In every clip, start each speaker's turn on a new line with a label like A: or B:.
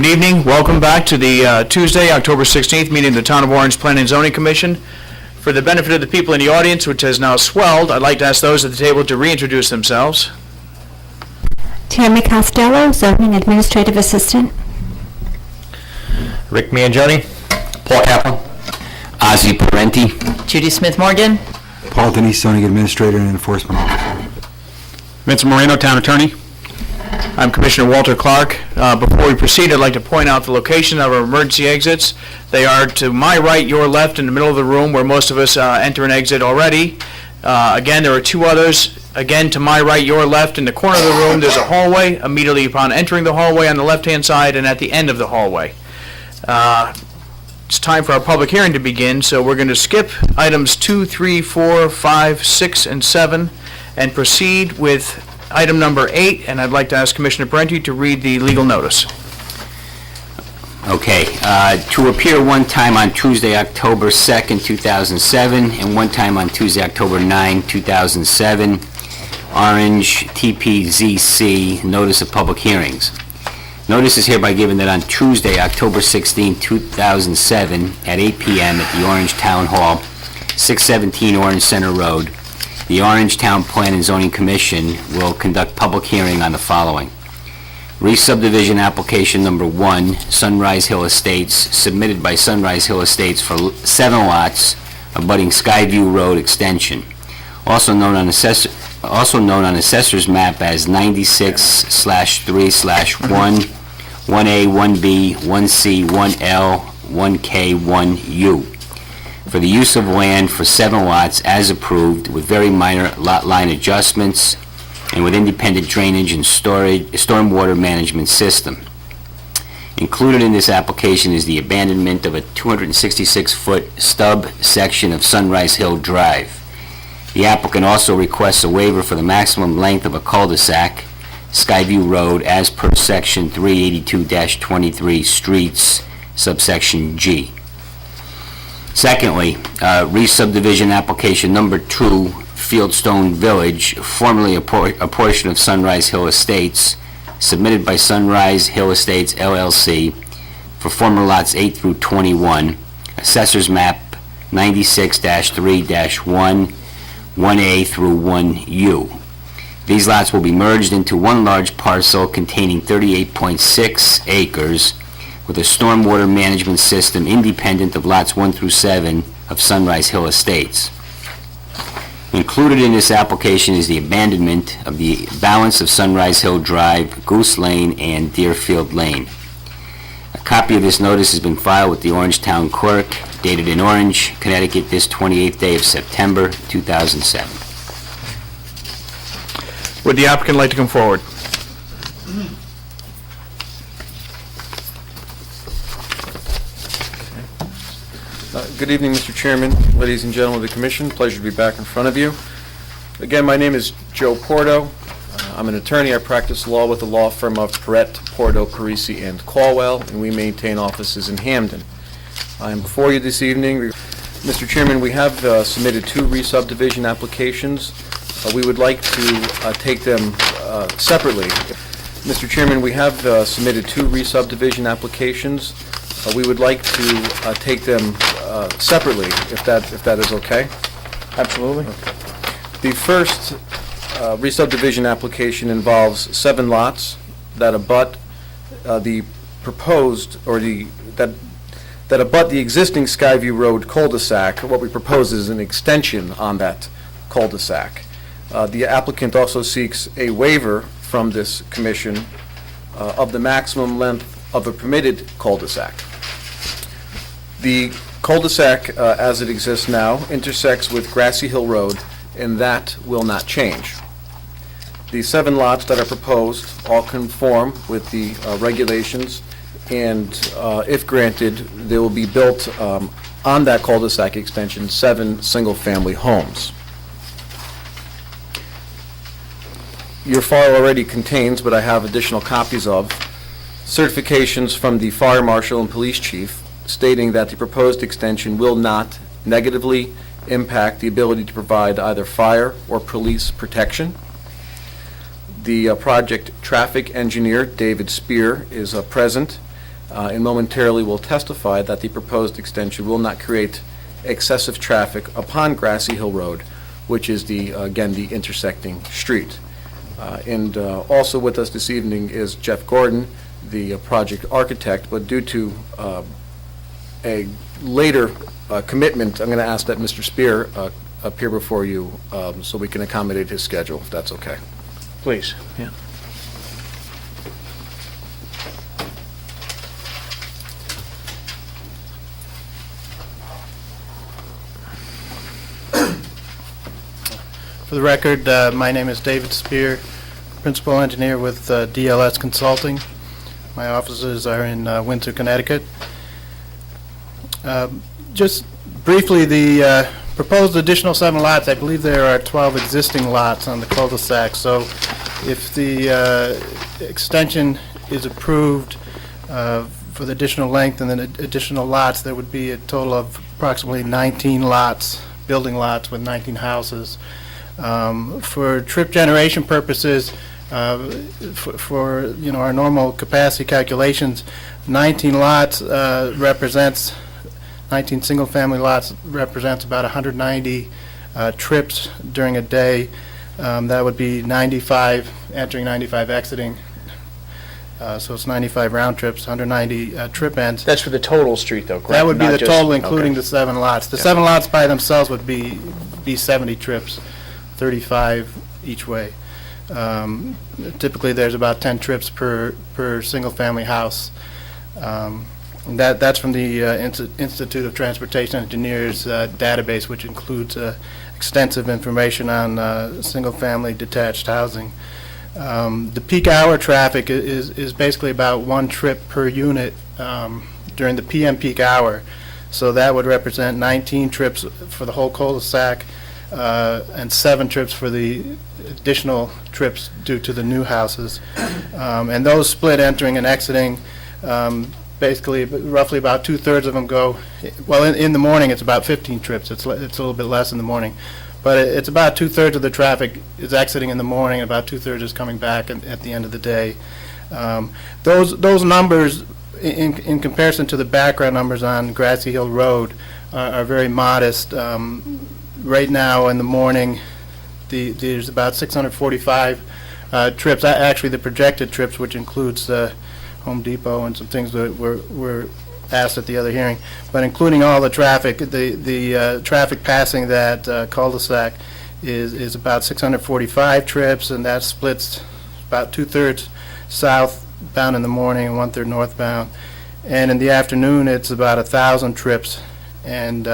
A: Good evening. Welcome back to the Tuesday, October 16th meeting of the Town of Orange Planning and Zoning Commission. For the benefit of the people in the audience, which has now swelled, I'd like to ask those at the table to reintroduce themselves.
B: Tammy Costello, Zoning Administrative Assistant.
C: Rick Mangione.
D: Paul Kaplan.
E: Ozzie Parenti.
F: Judy Smith-Morgan.
G: Paul Denise, Zoning Administrator and Enforcement Officer.
C: Vincent Moreno, Town Attorney.
A: I'm Commissioner Walter Clark. Before we proceed, I'd like to point out the location of our emergency exits. They are to my right, your left, in the middle of the room where most of us enter and exit already. Again, there are two others. Again, to my right, your left, in the corner of the room, there's a hallway immediately upon entering the hallway on the left-hand side and at the end of the hallway. It's time for our public hearing to begin, so we're going to skip items 2, 3, 4, 5, 6, and 7 and proceed with item number 8, and I'd like to ask Commissioner Parenti to read the legal notice.
E: Okay, to appear one time on Tuesday, October 2nd, 2007, and one time on Tuesday, October 9, 2007, Orange TPZC, Notice of Public Hearings. Notice is hereby given that on Tuesday, October 16, 2007, at 8 p.m. at the Orange Town Hall, 617 Orange Center Road, the Orange Town Plan and Zoning Commission will conduct public hearing on the following. Re-subdivision application number 1, Sunrise Hill Estates, submitted by Sunrise Hill Estates for 7 lots abutting Skyview Road Extension, also known on Assessor's Map as 96/3/1, 1A, 1B, 1C, 1L, 1K, 1U. For the use of land for 7 lots as approved with very minor lot line adjustments and with independent drainage and stormwater management system. Included in this application is the abandonment of a 266-foot stub section of Sunrise Hill Drive. The applicant also requests a waiver for the maximum length of a cul-de-sac, Skyview Road, as per section 382-23 streets, subsection G. Secondly, re-subdivision application number 2, Fieldstone Village, formerly a portion of Sunrise Hill Estates, submitted by Sunrise Hill Estates LLC for former lots 8 through 21, Assessor's Map 96-3-1, 1A through 1U. These lots will be merged into one large parcel containing 38.6 acres with a stormwater management system independent of lots 1 through 7 of Sunrise Hill Estates. Included in this application is the abandonment of the balance of Sunrise Hill Drive, Goose Lane, and Deerfield Lane. A copy of this notice has been filed with the Orange Town Clerk, dated in Orange, Connecticut, this 28th day of September, 2007.
A: Would the applicant like to come forward?
H: Good evening, Mr. Chairman, ladies and gentlemen of the Commission. Pleasure to be back in front of you. Again, my name is Joe Porto. I'm an attorney. I practice law with the law firm of Perrette, Porto, Parisi, and Caldwell, and we maintain offices in Hamden. I am before you this evening. Mr. Chairman, we have submitted 2 re-subdivision applications. We would like to take them separately. Mr. Chairman, we have submitted 2 re-subdivision applications. We would like to take them separately, if that is okay.
A: Absolutely.
H: Okay. The first re-subdivision application involves 7 lots that abut the proposed, or that abut the existing Skyview Road cul-de-sac. What we propose is an extension on that cul-de-sac. The applicant also seeks a waiver from this commission of the maximum length of a permitted cul-de-sac. The cul-de-sac, as it exists now, intersects with Grassy Hill Road, and that will not change. The 7 lots that are proposed all conform with the regulations, and if granted, they will be built on that cul-de-sac extension 7 single-family homes. Your file already contains, but I have additional copies of, certifications from the Fire Marshal and Police Chief stating that the proposed extension will not negatively impact the ability to provide either fire or police protection. The project traffic engineer, David Spear, is present. and momentarily will testify that the proposed extension will not create excessive traffic upon Grassy Hill Road, which is again, the intersecting street. And also with us this evening is Jeff Gordon, the project architect, but due to a later commitment, I'm going to ask that Mr. Spear appear before you so we can accommodate his schedule, if that's okay.
A: Please, yeah.
D: For the record, my name is David Spear, Principal Engineer with DLS Consulting. My offices are in Windsor, Connecticut. Just briefly, the proposed additional 7 lots, I believe there are 12 existing lots on the cul-de-sac. So if the extension is approved for the additional length and then additional lots, there would be a total of approximately 19 lots, building lots with 19 houses. For trip generation purposes, for our normal capacity calculations, 19 lots represents 19 single-family lots represents about 190 trips during a day. That would be 95 entering, 95 exiting. So it's 95 round trips, 190 trip ends.
A: That's for the total street, though, correct?
D: That would be
A: Not
D: the
A: just-
D: total, including
A: okay.
D: the 7 lots. The
A: Yeah.
D: 7 lots by themselves would be 70 trips, 35 each way. Typically, there's about 10 trips per single-family house. That's from the Institute of Transportation Engineers database, which includes extensive information on single-family detached housing. The peak hour traffic is basically about 1 trip per unit during the PM peak hour. So that would represent 19 trips for the whole cul-de-sac and 7 trips for the additional trips due to the new houses. And those split entering and exiting, basically roughly about 2/3 of them go, well, in the morning it's about 15 trips. It's a little bit less in the morning. But it's about 2/3 of the traffic is exiting in the morning, and about 2/3 is coming back at the end of the day. Those numbers, in comparison to the background numbers on Grassy Hill Road, are very modest. Right now, in the morning, there's about 645 trips. Actually, the projected trips, which includes Home Depot and some things that were asked at the other hearing, but including all the traffic, the traffic passing that cul-de-sac is about 645 trips, and that splits about 2/3 southbound in the morning and 1/3 northbound. And in the afternoon, it's about 1,000 trips, and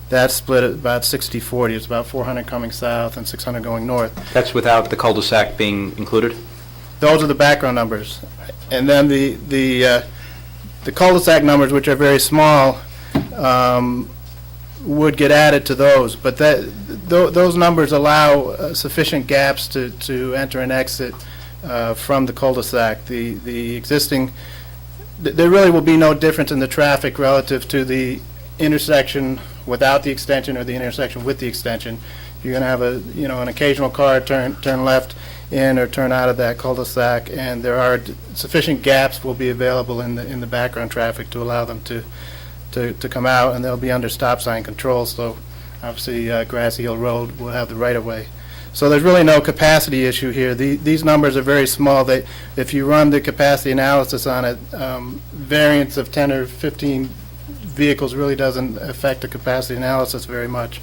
D: that's split at about 60/40. It's about 400 coming south and 600 going north.
C: That's without the cul-de-sac being included?
D: Those are the background numbers. And then the cul-de-sac numbers, which are very small, would get added to those. But those numbers allow sufficient gaps to enter and exit from the cul-de-sac. The existing, there really will be no difference in the traffic relative to the intersection without the extension or the intersection with the extension. You're going to have an occasional car turn left in or turn out of that cul-de-sac, and there are sufficient gaps will be available in the background traffic to allow them to come out, and they'll be under stop sign control. So obviously Grassy Hill Road will have the right-of-way. So there's really no capacity issue here. These numbers are very small. If you run the capacity analysis on it, variance of 10 or 15 vehicles really doesn't affect the capacity analysis very much.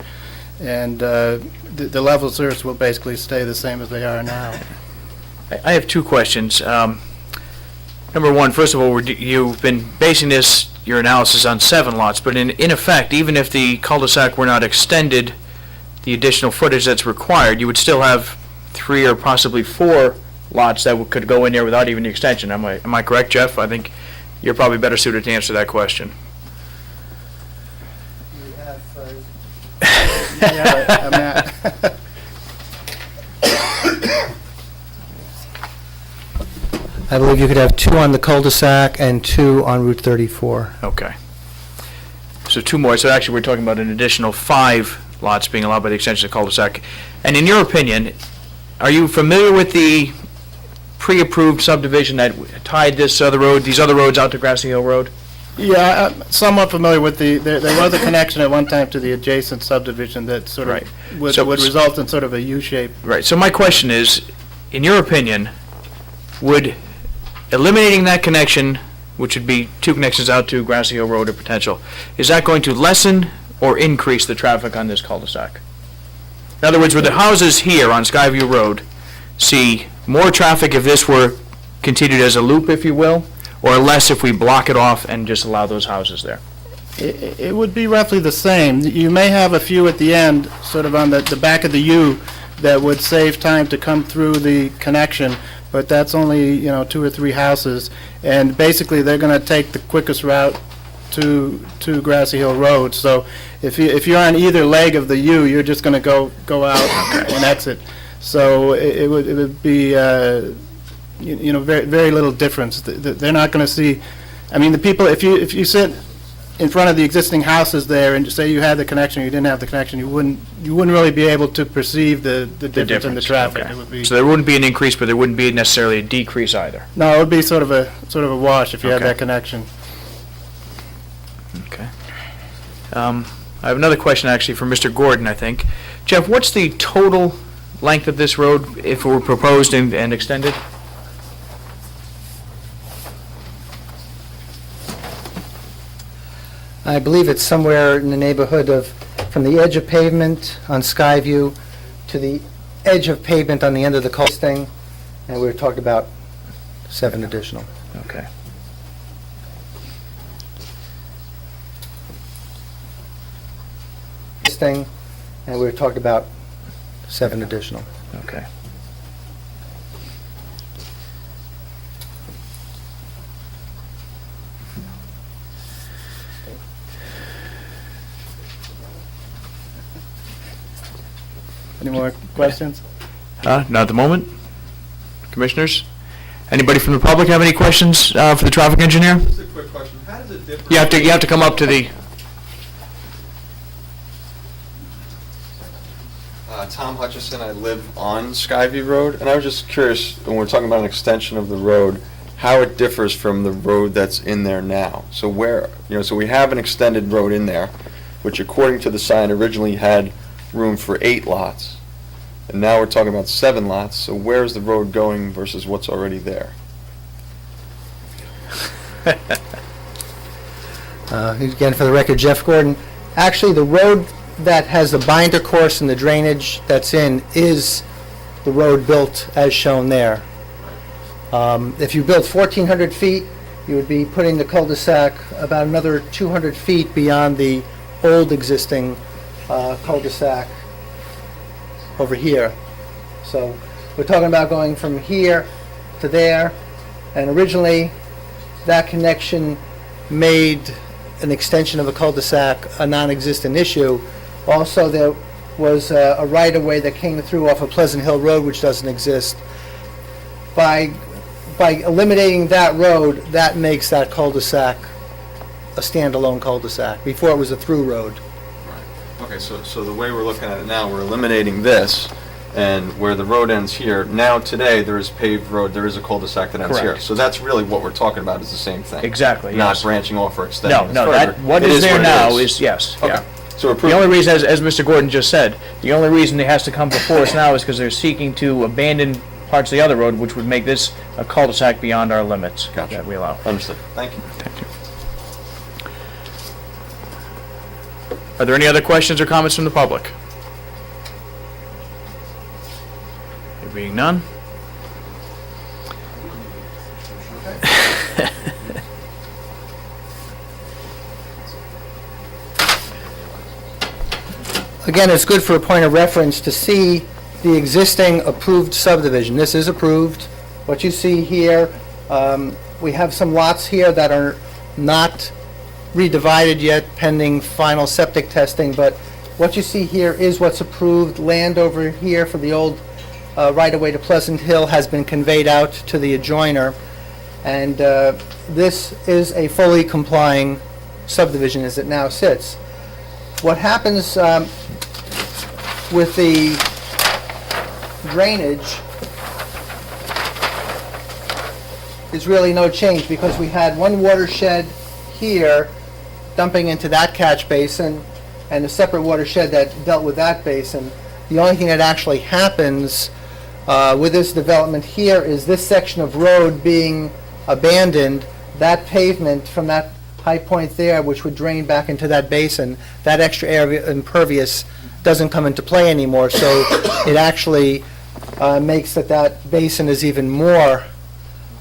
D: And the level of service will basically stay the same as they are now.
A: I have 2 questions. Number one, first of all, you've been basing your analysis on 7 lots, but in effect, even if the cul-de-sac were not extended, the additional footage that's required, you would still have 3 or possibly 4 lots that could go in there without even the extension. Am I correct, Jeff? I think you're probably better suited to answer that question.
F: I believe you could have 2 on the cul-de-sac and 2 on Route 34.
A: Okay. So 2 more. So actually, we're talking about an additional 5 lots being allowed by the extension of the cul-de-sac. And in your opinion, are you familiar with the pre-approved subdivision that tied these other roads out to Grassy Hill Road?
D: Yeah, I'm somewhat familiar with there was a connection at one time to the adjacent subdivision that sort
A: Right.
D: of would
A: So-
D: result in sort of a U-shape.
A: Right, so my question is, in your opinion, would eliminating that connection, which would be two connections out to Grassy Hill Road or potential, is that going to lessen or increase the traffic on this cul-de-sac? In other words, would the houses here on Skyview Road see more traffic if this were continued as a loop, if you will, or less if we block it off and just allow those houses there?
D: It would be roughly the same. You may have a few at the end, sort of on the back of the U, that would save time to come through the connection, but that's only, 2 or 3 houses. And basically, they're going to take the quickest route to Grassy Hill Road. So if you're on either leg of the U, you're just going to go out and exit. So it would be, very, very little difference. They're not going to see, I mean, the people, if you sit in front of the existing houses there and say you had the connection, you didn't have the connection, you wouldn't really be able to perceive the difference in the traffic.
A: Okay.
D: It would be,
A: So there wouldn't be an increase, but there wouldn't be necessarily a decrease either?
D: no, it would be sort of a wash if you had
A: Okay.
D: that connection.
A: Okay. I have another question actually for Mr. Gordon, I think. Jeff, what's the total length of this road if it were proposed and extended?
F: I believe it's somewhere in the neighborhood of, from the edge of pavement on Skyview to the edge of pavement on the end of the cul-de-sac, and we were talking about 7 additional.
A: Okay.
F: Thing, and we were talking about 7 additional.
A: Okay.
D: Any more questions?
A: Not at the moment. Commissioners? Anybody from the public have any questions for the traffic engineer?
I: Just a quick question. How does it differ?
A: You have to come up to the,
I: Tom Hutchison, I live on Skyview Road, and I was just curious, when we're talking about an extension of the road, how it differs from the road that's in there now. So so we have an extended road in there, which according to the sign originally had room for 8 lots, and now we're talking about 7 lots, so where's the road going versus what's already there?
F: Again, for the record, Jeff Gordon. Actually, the road that has the binder course and the drainage that's in is the road built as shown there. If you built 1,400 feet, you would be putting the cul-de-sac about another 200 feet beyond the old existing cul-de-sac over here. So we're talking about going from here to there, and originally that connection made an extension of a cul-de-sac a non-existent issue. Also, there was a right-of-way that came through off of Pleasant Hill Road, which doesn't exist. By eliminating that road, that makes that cul-de-sac a standalone cul-de-sac. Before, it was a through road.
I: Okay, so the way we're looking at it now, we're eliminating this, and where the road ends here, now today, there is paved road, there is a cul-de-sac that ends here.
A: Correct.
I: So that's really what we're talking about, is the same thing.
A: Exactly,
I: Not
A: yes.
I: branching off or extending.
A: no,
I: It's further.
A: what
I: It
A: is there
I: what it
A: now is, yes, yeah.
I: Okay, so we're
A: The only
I: approving,
A: reason, as Mr. Gordon just said, the only reason it has to come before us now is because they're seeking to abandon parts of the other road, which would make this a cul-de-sac beyond our limits
I: Gotcha.
A: that we allow.
I: understood, thank you.
A: Thank you. Are there any other questions or comments from the public? There being none?
F: Again, it's good for a point of reference to see the existing approved subdivision. This is approved. What you see here, we have some lots here that are not redivided yet pending final septic testing, but what you see here is what's approved. Land over here for the old right-of-way to Pleasant Hill has been conveyed out to the adjoiner, and this is a fully complying subdivision as it now sits. What happens with the drainage is really no change, because we had one watershed here dumping into that catch basin, and a separate watershed that dealt with that basin. The only thing that actually happens with this development here is this section of road being abandoned. That pavement from that high point there, which would drain back into that basin, that extra area impervious doesn't come into play anymore. So it actually makes that basin is even more,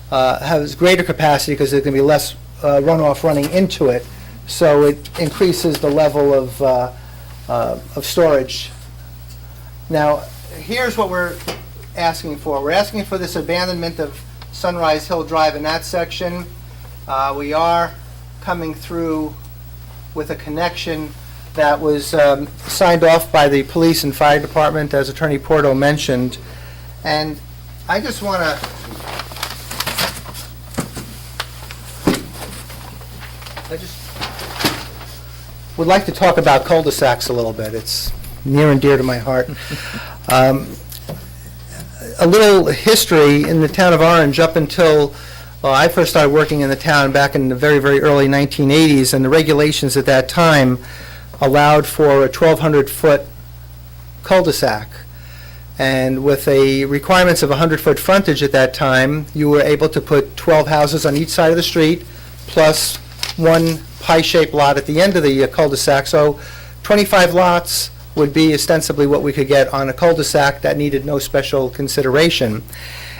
F: has greater capacity, because there's going to be less runoff running into it. So it increases the level of storage. Now, here's what we're asking for. We're asking for this abandonment of Sunrise Hill Drive in that section. We are coming through with a connection that was signed off by the police and fire department, as Attorney Porto mentioned. And I just want to would like to talk about cul-de-sacs a little bit. It's near and dear to my heart. A little history in the town of Orange up until I first started working in the town back in the very, very early 1980s, and the regulations at that time allowed for a 1,200-foot cul-de-sac. And with the requirements of 100-foot frontage at that time, you were able to put 12 houses on each side of the street, plus one pie-shaped lot at the end of the cul-de-sac. So 25 lots would be ostensibly what we could get on a cul-de-sac that needed no special consideration.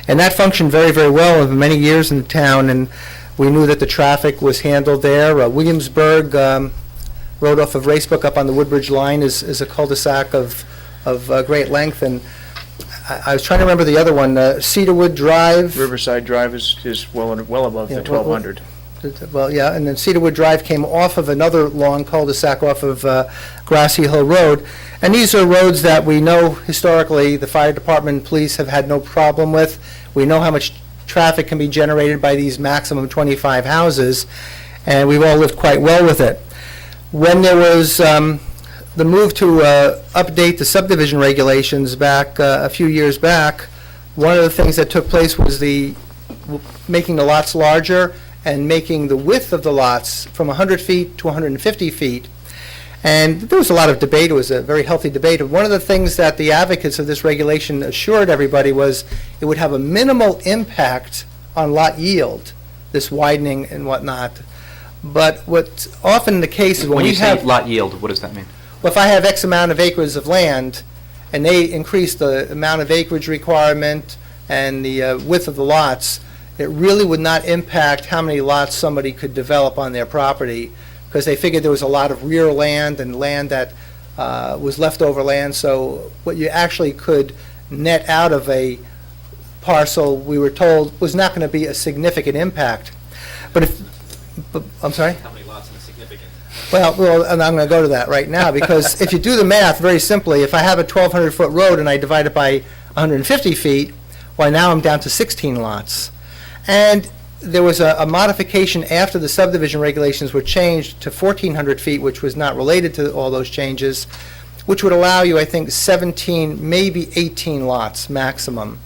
F: And that functioned very, very well over many years in the town, and we knew that the traffic was handled there. Williamsburg, road off of Racebrook up on the Woodbridge line, is a cul-de-sac of great length. And I was trying to remember the other one, Cedarwood Drive.
A: Riverside Drive is well above the
F: Yeah,
A: 1,200.
F: Well, yeah, and then Cedarwood Drive came off of another long cul-de-sac off of Grassy Hill Road. And these are roads that we know historically the fire department and police have had no problem with. We know how much traffic can be generated by these maximum 25 houses, and we've all lived quite well with it. When there was the move to update the subdivision regulations back a few years back, one of the things that took place was making the lots larger and making the width of the lots from 100 feet to 150 feet. And there was a lot of debate. It was a very healthy debate. One of the things that the advocates of this regulation assured everybody was it would have a minimal impact on lot yield, this widening and whatnot. But what's often the case is
C: When
F: when
C: you
F: we
C: say
F: have,
C: lot yield, what does that mean?
F: well, if I have X amount of acres of land, and they increase the amount of acreage requirement and the width of the lots, it really would not impact how many lots somebody could develop on their property, because they figured there was a lot of rear land and land that was leftover land. So what you actually could net out of a parcel, we were told, was not going to be a significant impact. I'm sorry?
C: How many lots is significant?
F: Well, and I'm going to go to that right now, because if you do the math very simply, if I have a 1,200-foot road and I divide it by 150 feet, well, now I'm down to 16 lots. And there was a modification after the subdivision regulations were changed to 1,400 feet, which was not related to all those changes, which would allow you, I think, 17, maybe 18 lots maximum.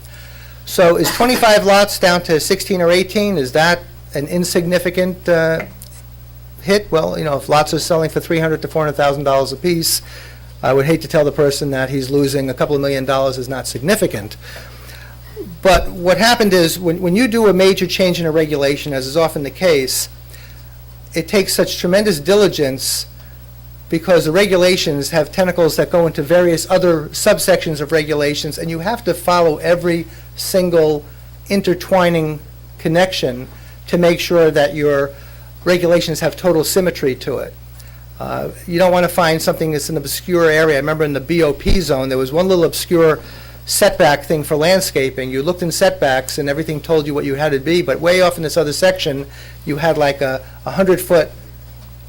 F: So is 25 lots down to 16 or 18, is that an insignificant hit? Well, if lots are selling for $300,000 to $400,000 apiece, I would hate to tell the person that he's losing a couple of $1 million is not significant. But what happened is, when you do a major change in a regulation, as is often the case, it takes such tremendous diligence, because the regulations have tentacles that go into various other subsections of regulations, and you have to follow every single intertwining connection to make sure that your regulations have total symmetry to it. You don't want to find something that's an obscure area. I remember in the BOP zone, there was one little obscure setback thing for landscaping. You looked in setbacks and everything told you what you had to be, but way off in this other section, you had like a 100-foot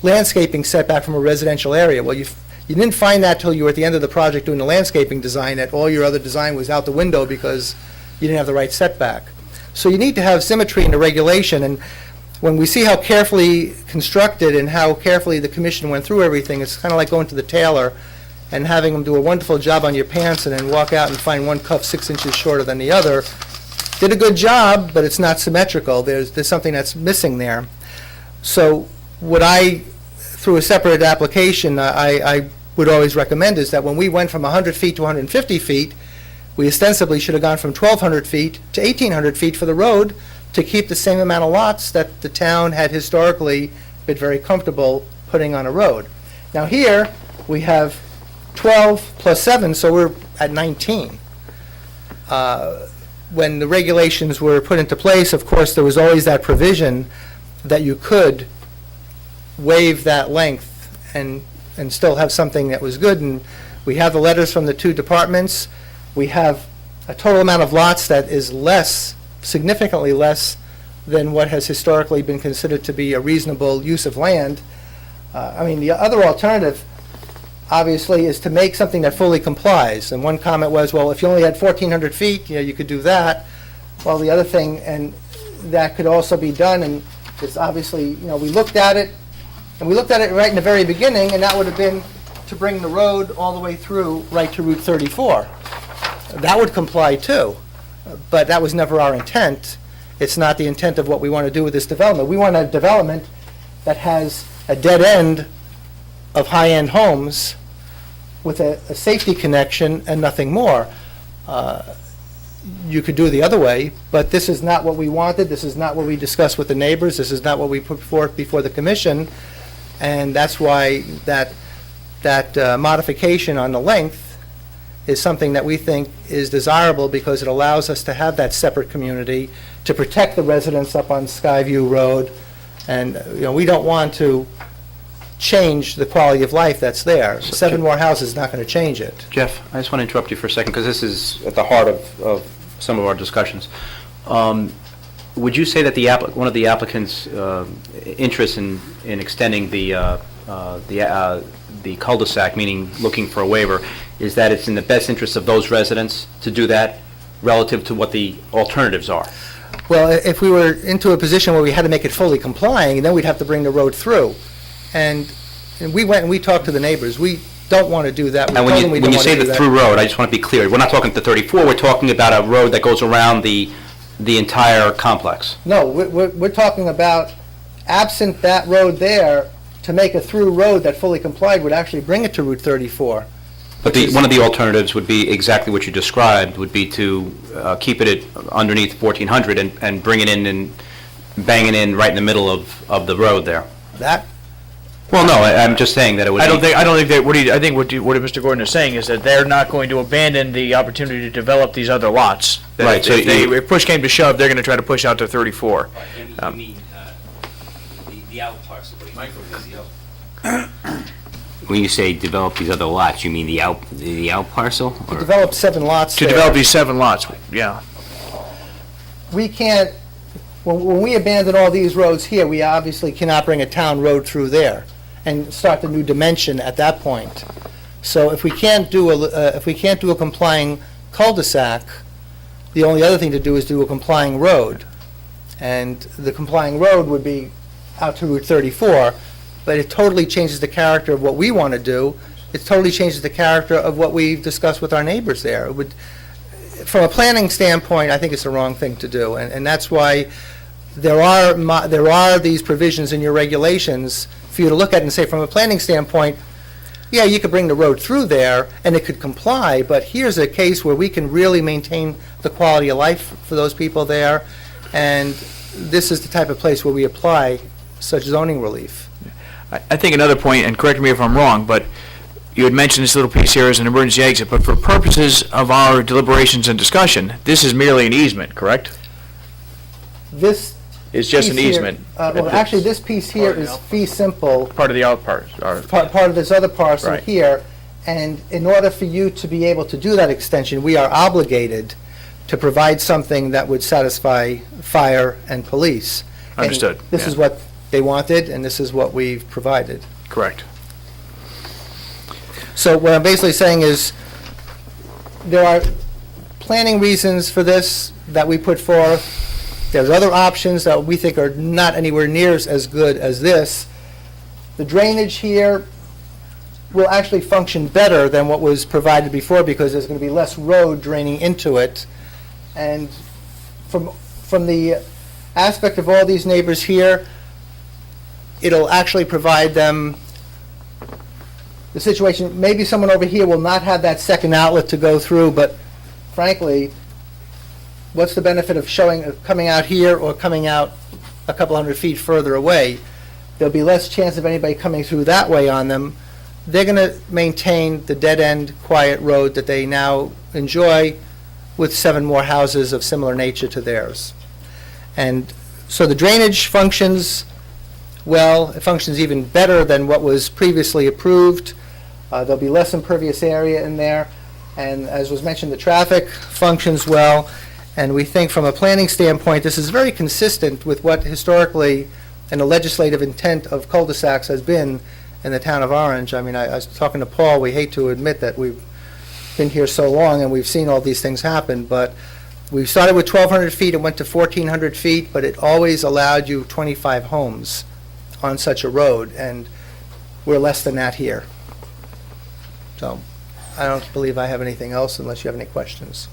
F: landscaping setback from a residential area. Well, you didn't find that till you were at the end of the project doing the landscaping design, that all your other design was out the window because you didn't have the right setback. So you need to have symmetry in the regulation, and when we see how carefully constructed and how carefully the commission went through everything, it's kind of like going to the tailor and having them do a wonderful job on your pants and then walk out and find one cuff 6 inches shorter than the other. did a good job, but it's not symmetrical. There's something that's missing there. So what I, through a separate application, I would always recommend is that when we went from 100 feet to 150 feet, we ostensibly should have gone from 1,200 feet to 1,800 feet for the road to keep the same amount of lots that the town had historically been very comfortable putting on a road. Now here, we have 12 plus 7, so we're at 19. When the regulations were put into place, of course, there was always that provision that you could waive that length and still have something that was good. And we have the letters from the two departments. We have a total amount of lots that is less, significantly less than what has historically been considered to be a reasonable use of land. I mean, the other alternative, obviously, is to make something that fully complies. And one comment was, well, if you only had 1,400 feet, you could do that. Well, the other thing, and that could also be done, and it's obviously, we looked at it, and we looked at it right in the very beginning, and that would have been to bring the road all the way through, right to Route 34. That would comply too, but that was never our intent. It's not the intent of what we want to do with this development. We want a development that has a dead end of high-end homes with a safety connection and nothing more. You could do it the other way, but this is not what we wanted. This is not what we discussed with the neighbors. This is not what we put forth before the commission, and that's why that modification on the length is something that we think is desirable because it allows us to have that separate community, to protect the residents up on Skyview Road, and we don't want to change the quality of life that's there. 7 more houses is not going to change it.
C: Jeff, I just want to interrupt you for a second, because this is at the heart of some of our discussions. Would you say that one of the applicants' interest in extending the cul-de-sac, meaning looking for a waiver, is that it's in the best interest of those residents to do that relative to what the alternatives are?
F: Well, if we were into a position where we had to make it fully complying, then we'd have to bring the road through. And we went and we talked to the neighbors. We don't want to do that. We
C: And
F: told them we
C: when
F: don't
C: you
F: want to
C: say
F: do
C: the
F: that.
C: through road, I just want to be clear, we're not talking to 34, we're talking about a road that goes around the entire complex.
F: No, we're talking about, absent that road there, to make a through road that fully complied would actually bring it to Route 34.
C: But one of the alternatives would be exactly what you described, would be to keep it underneath 1400 and bring it in and bang it in right in the middle of the road there.
F: That,
C: Well, no, I'm just saying that it would
A: I don't
C: be...
A: think that, I think what Mr. Gordon is saying is that they're not going to abandon the opportunity to develop these other lots. That
C: Right, so
A: if push came to shove, they're going to try to push out to 34.
E: You mean the out parcel, when you say develop these other lots, you mean the out parcel?
F: to
E: or-
F: develop 7 lots
A: To
F: there.
A: develop these 7 lots, yeah.
F: We can't, when we abandon all these roads here, we obviously cannot bring a town road through there and start the new dimension at that point. So if we can't do a complying cul-de-sac, the only other thing to do is do a complying road. And the complying road would be out to Route 34, but it totally changes the character of what we want to do. It totally changes the character of what we've discussed with our neighbors there. It would, from a planning standpoint, I think it's the wrong thing to do, and that's why there are these provisions in your regulations for you to look at and say, from a planning standpoint, yeah, you could bring the road through there and it could comply, but here's a case where we can really maintain the quality of life for those people there, and this is the type of place where we apply such zoning relief.
A: I think another point, and correct me if I'm wrong, but you had mentioned this little piece here as an emergency exit, but for purposes of our deliberations and discussion, this is merely an easement, correct?
F: This
A: It's just an
F: piece here-
A: easement.
F: Well, actually, this piece here is fee simple,
A: Part of the out part, or...
F: part of this other parcel
A: Right.
F: here, and in order for you to be able to do that extension, we are obligated to provide something that would satisfy fire and police. And
A: Understood,
F: this
A: yeah.
F: is what they wanted, and this is what we've provided.
A: Correct.
F: So what I'm basically saying is, there are planning reasons for this that we put forth. There's other options that we think are not anywhere near as good as this. The drainage here will actually function better than what was provided before because there's going to be less road draining into it. And from the aspect of all these neighbors here, it'll actually provide them the situation, maybe someone over here will not have that second outlet to go through, but frankly, what's the benefit of coming out here or coming out a couple hundred feet further away? There'll be less chance of anybody coming through that way on them. They're going to maintain the dead-end, quiet road that they now enjoy with 7 more houses of similar nature to theirs. And so the drainage functions well. It functions even better than what was previously approved. There'll be less impervious area in there. And as was mentioned, the traffic functions well. And we think from a planning standpoint, this is very consistent with what historically and the legislative intent of cul-de-sacs has been in the town of Orange. I mean, I was talking to Paul, we hate to admit that we've been here so long and we've seen all these things happen, but we started with 1,200 feet and went to 1,400 feet, but it always allowed you 25 homes on such a road, and we're less than that here. So I don't believe I have anything else unless you have any questions.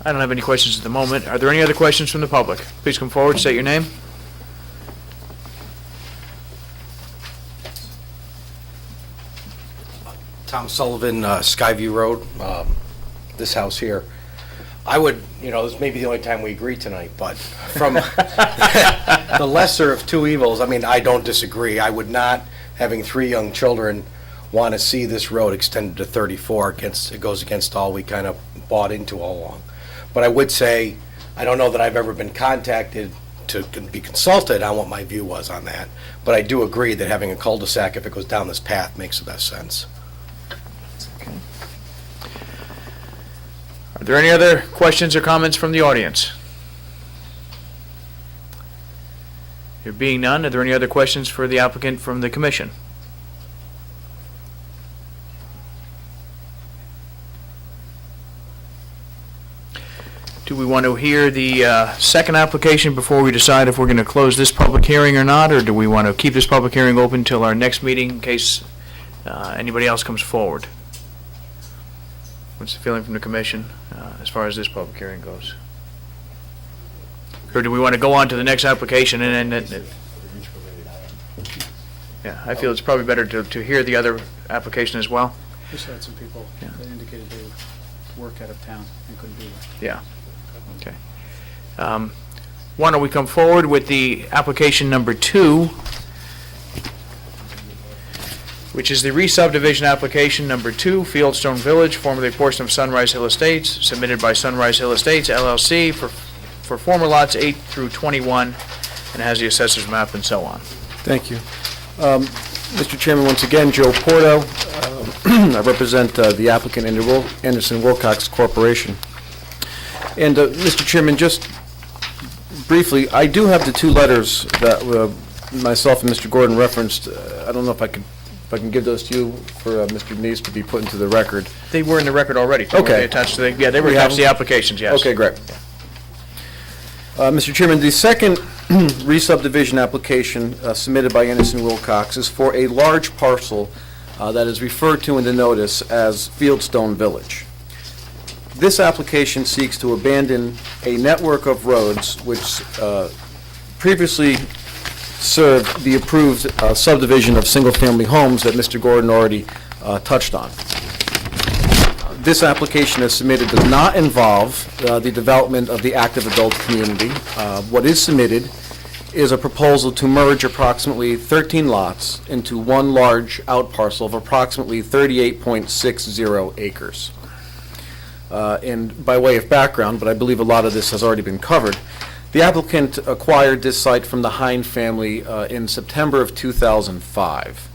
A: I don't have any questions at the moment. Are there any other questions from the public? Please come forward, state your name.
J: Tom Sullivan, Skyview Road, this house here. I would, this may be the only time we agree tonight, but from the lesser of two evils, I mean, I don't disagree. I would not, having 3 young children, want to see this road extended to 34. It goes against all we kind of bought into all along. But I would say, I don't know that I've ever been contacted to be consulted on what my view was on that, but I do agree that having a cul-de-sac, if it goes down this path, makes the best sense.
A: Are there any other questions or comments from the audience? There being none, are there any other questions for the applicant from the commission? Do we want to hear the second application before we decide if we're going to close this public hearing or not, or do we want to keep this public hearing open until our next meeting in case anybody else comes forward? What's the feeling from the commission as far as this public hearing goes? Or do we want to go on to the next application and then? Yeah, I feel it's probably better to hear the other application as well.
K: Just had some people
A: Yeah.
K: that indicated they would work out of town and couldn't do that.
A: Yeah. Okay. Why don't we come forward with the application number 2, which is the re-subdivision application number 2, Fieldstone Village, formerly a portion of Sunrise Hill Estates, submitted by Sunrise Hill Estates LLC for former lots 8 through 21, and has the assessor's map and so on.
H: Thank you. Mr. Chairman, once again, Joe Porto. I represent the applicant Anderson Wilcox Corporation. And, Mr. Chairman, just briefly, I do have the 2 letters that myself and Mr. Gordon referenced. I don't know if I can give those to you for Mr. Neese to be put into the record.
A: They were in the record already.
H: Okay.
A: They attached to they were attached to the applications, yes.
H: Okay, great. Mr. Chairman, the second re-subdivision application submitted by Anderson Wilcox is for a large parcel that is referred to in the notice as Fieldstone Village. This application seeks to abandon a network of roads which previously served the approved subdivision of single-family homes that Mr. Gordon already touched on. This application as submitted does not involve the development of the active adult community. What is submitted is a proposal to merge approximately 13 lots into one large outparcel of approximately 38.60 acres. And by way of background, but I believe a lot of this has already been covered, the applicant acquired this site from the Hine family in September of 2005.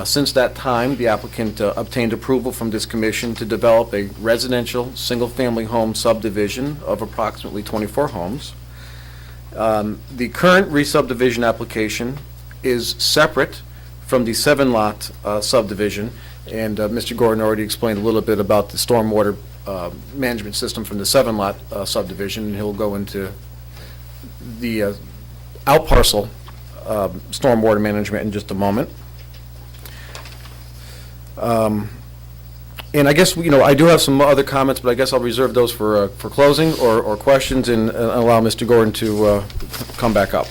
H: Since that time, the applicant obtained approval from this commission to develop a residential, single-family home subdivision of approximately 24 homes. The current re-subdivision application is separate from the 7-lot subdivision, and Mr. Gordon already explained a little bit about the stormwater management system from the 7-lot subdivision, and he'll go into the outparcel stormwater management in just a moment. And I guess, I do have some other comments, but I guess I'll reserve those for closing or questions and allow Mr. Gordon to come back up.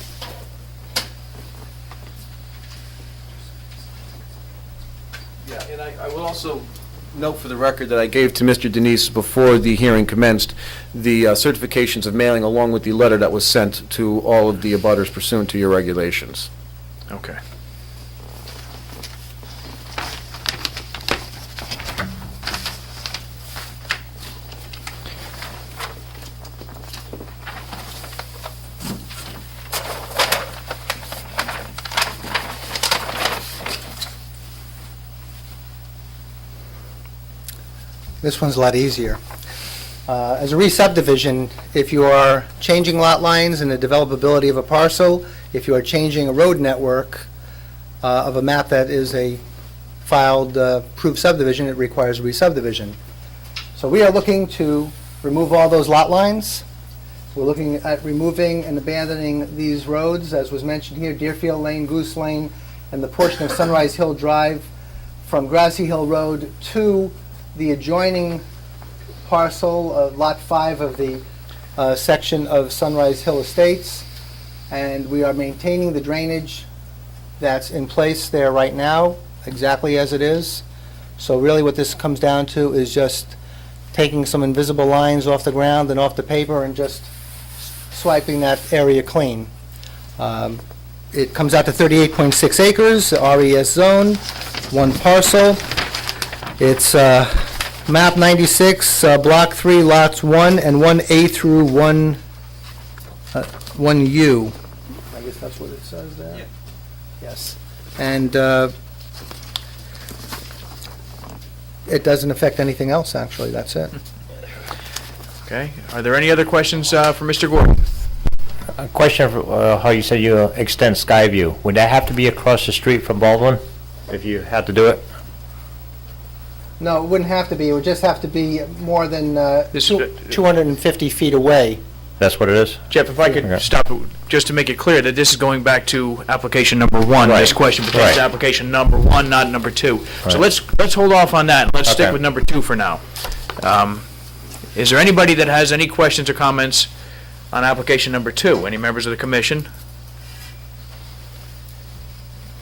H: Yeah, and I will also note for the record that I gave to Mr. Denise before the hearing commenced the certifications of mailing along with the letter that was sent to all of the abutters pursuant to your regulations.
A: Okay.
F: This one's a lot easier. As a re-subdivision, if you are changing lot lines and the developability of a parcel, if you are changing a road network of a map that is a filed approved subdivision, it requires re-subdivision. So we are looking to remove all those lot lines. We're looking at removing and abandoning these roads, as was mentioned here, Deerfield Lane, Goose Lane, and the portion of Sunrise Hill Drive from Grassy Hill Road to the adjoining parcel, Lot 5 of the section of Sunrise Hill Estates, and we are maintaining the drainage that's in place there right now, exactly as it is. So really what this comes down to is just taking some invisible lines off the ground and off the paper and just swiping that area clean. It comes out to 38.6 acres, RES zone, one parcel. It's map 96, block 3, lots 1 and 1A through 1U. I guess that's what it says there? Yeah. Yes. And it doesn't affect anything else, actually. That's it.
A: Okay. Are there any other questions for Mr. Gordon?
L: A question of how you said you extend Skyview. Would that have to be across the street from Baldwin if you had to do it?
F: No, it wouldn't have to be. It would just have to be more than
A: This-
F: 250 feet away.
L: That's what it is?
A: Jeff, if I could
L: Okay.
A: stop, just to make it clear that this is going back to application number 1. This
L: Right.
A: question pertains to
L: Right.
A: application number 1, not number 2. So
L: Right.
A: let's hold off on that. Let's stick
L: Okay.
A: with number 2 for now. Is there anybody that has any questions or comments on application number 2? Any members of the commission?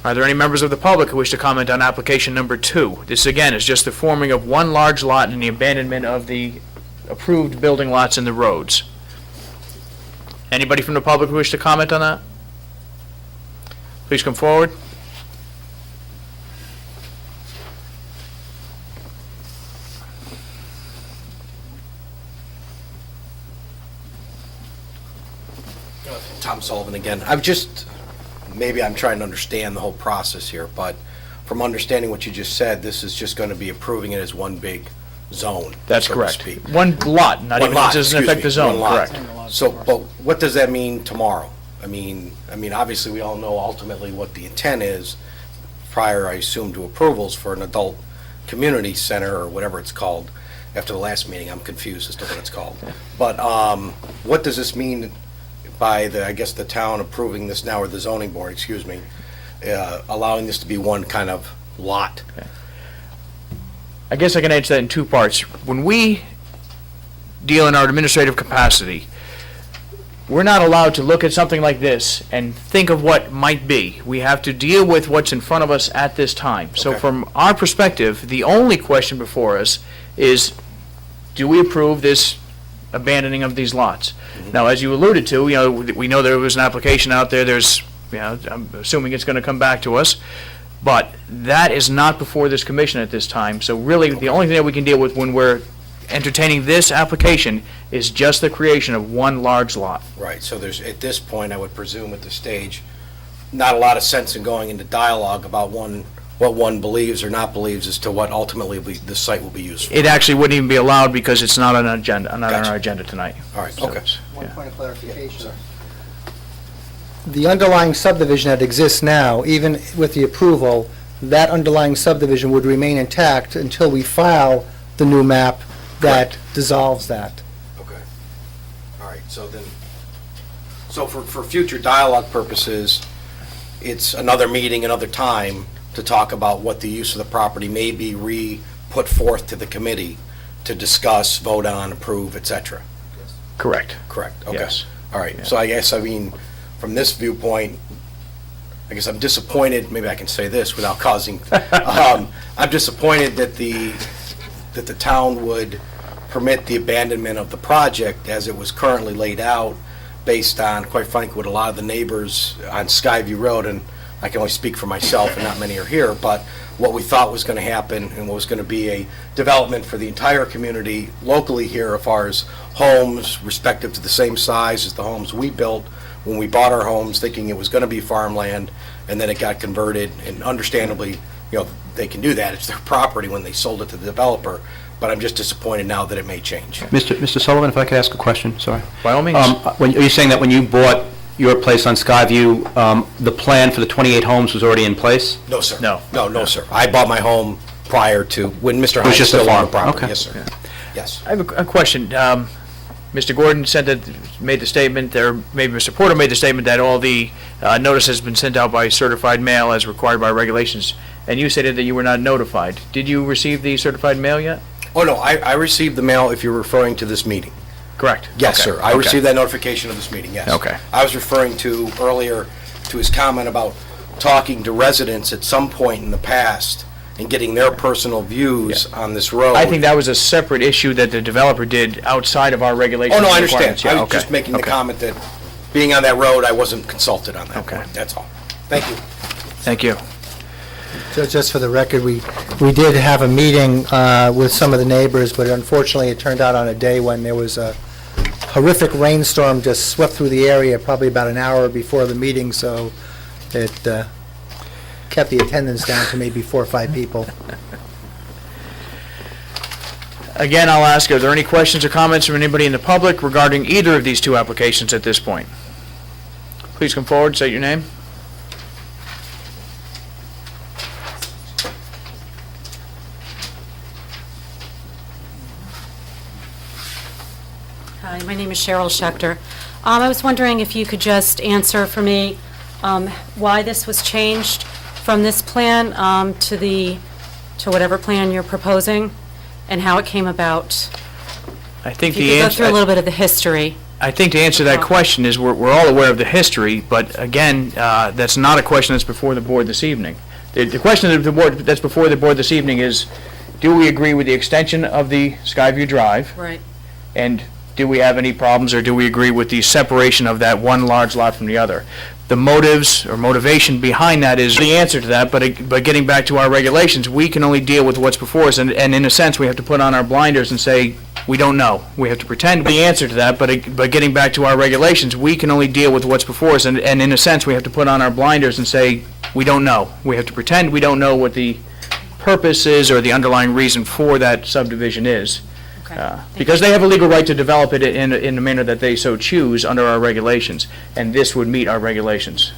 A: Are there any members of the public who wish to comment on application number 2? This, again, is just the forming of one large lot and the abandonment of the approved building lots and the roads. Anybody from the public who wish to comment on that? Please come forward.
J: Tom Sullivan again. Maybe I'm trying to understand the whole process here, but from understanding what you just said, this is just going to be approving it as one big zone.
A: That's
J: so to
A: correct.
J: speak.
A: One lot, not
J: One
A: even,
J: lot,
A: it doesn't
J: excuse
A: affect
J: me,
A: the zone,
J: one lot.
A: correct.
J: So, but what does that mean tomorrow? I mean, obviously, we all know ultimately what the intent is prior, I assume, to approvals for an adult community center or whatever it's called. After the last meeting, I'm confused as to what it's called. But what does this mean by I guess the town approving this now, or the zoning board, excuse me, allowing this to be one kind of lot?
A: I guess I can answer that in 2 parts. When we deal in our administrative capacity, we're not allowed to look at something like this and think of what might be. We have to deal with what's in front of us at this time. So
J: Okay.
A: from our perspective, the only question before us is, do we approve this abandoning of these lots? Now, as you alluded to, we know there was an application out there, I'm assuming it's going to come back to us, but that is not before this commission at this time. So really, the only thing that we can deal with when we're entertaining this application is just the creation of one large lot.
J: Right, so there's, at this point, I would presume at this stage, not a lot of sense in going into dialogue about what one believes or not believes as to what ultimately the site will be used for.
A: It actually wouldn't even be allowed because it's not on an agenda, not on
J: Gotcha.
A: our agenda tonight.
J: All right,
A: So
J: okay.
A: it's-
F: One
A: yeah.
F: point of clarification. The underlying subdivision that exists now, even with the approval, that underlying subdivision would remain intact until we file the new map that dissolves that.
J: Okay. All right, so then, so for future dialogue purposes, it's another meeting, another time to talk about what the use of the property may be put forth to the committee to discuss, vote on, approve, et cetera.
A: Correct.
J: Correct, okay.
A: Yes.
J: All right,
A: Yeah.
J: so I guess, I mean, from this viewpoint, I guess I'm disappointed, maybe I can say this without causing, I'm disappointed that the town would permit the abandonment of the project as it was currently laid out, based on, quite frankly, what a lot of the neighbors on Skyview Road, and I can only speak for myself, and not many are here, but what we thought was going to happen and what was going to be a development for the entire community locally here as far as homes respective to the same size as the homes we built when we bought our homes, thinking it was going to be farmland, and then it got converted, and understandably, they can do that. It's their property when they sold it to the developer, but I'm just disappointed now that it may change.
C: Mr. Sullivan, if I could ask a question, sorry.
A: By all means.
C: Are you saying that when you bought your place on Skyview, the plan for the 28 homes was already in place?
J: No, sir.
A: No.
J: No, sir. I bought my home prior to, when Mr.
C: It was
J: Hines
C: just a
J: still owned the
C: farm.
J: property.
C: Okay.
J: Yes, sir. Yes.
A: I have a question. Mr. Gordon made the statement, or maybe Mr. Porter made the statement that all the notice has been sent out by certified mail as required by regulations, and you stated that you were not notified. Did you receive the certified mail yet?
J: Oh, no, I received the mail if you're referring to this meeting.
A: Correct.
J: Yes,
A: Okay.
J: sir. I
A: Okay.
J: received that notification of this meeting, yes.
A: Okay.
J: I was referring to earlier to his comment about talking to residents at some point in the past and getting their personal views on this road.
A: I think that was a separate issue that the developer did outside of our regulations.
J: Oh, no, I
A: and
J: understand.
A: requirements. Yeah,
J: I was
A: okay.
J: just making the
A: Okay.
J: comment that being on that road, I wasn't consulted on that
A: Okay.
J: point. That's all. Thank you.
A: Thank you.
F: Just for the record, we did have a meeting with some of the neighbors, but unfortunately, it turned out on a day when there was a horrific rainstorm just swept through the area probably about an hour before the meeting, so it kept the attendance down to maybe 4 or 5 people.
A: Again, I'll ask, are there any questions or comments from anybody in the public regarding either of these two applications at this point? Please come forward, state your name.
M: Hi, my name is Cheryl Schechter. I was wondering if you could just answer for me why this was changed from this plan to whatever plan you're proposing, and how it came about.
A: I think
M: If you
A: the
M: could go
A: answer.
M: through a little bit of the history.
A: I think to answer that question is, we're all aware of the history, but again, that's not a question that's before the board this evening. The question of the board, that's before the board this evening is, do we agree with the extension of the Skyview Drive?
M: Right.
A: And do we have any problems, or do we agree with the separation of that one large lot from the other? The motives or motivation behind that is the answer to that, but getting back to our regulations, we can only deal with what's before us, and in a sense, we have to put on our blinders and say, we don't know. We have to pretend the answer to that, but getting back to our regulations, we can only deal with what's before us, and in a sense, we have to put on our blinders and say, we don't know. We have to pretend we don't know what the purpose is or the underlying reason for that subdivision is.
M: Okay. Thank
A: Because
M: you.
A: they have a legal right to develop it in the manner that they so choose under our regulations, and this would meet our regulations.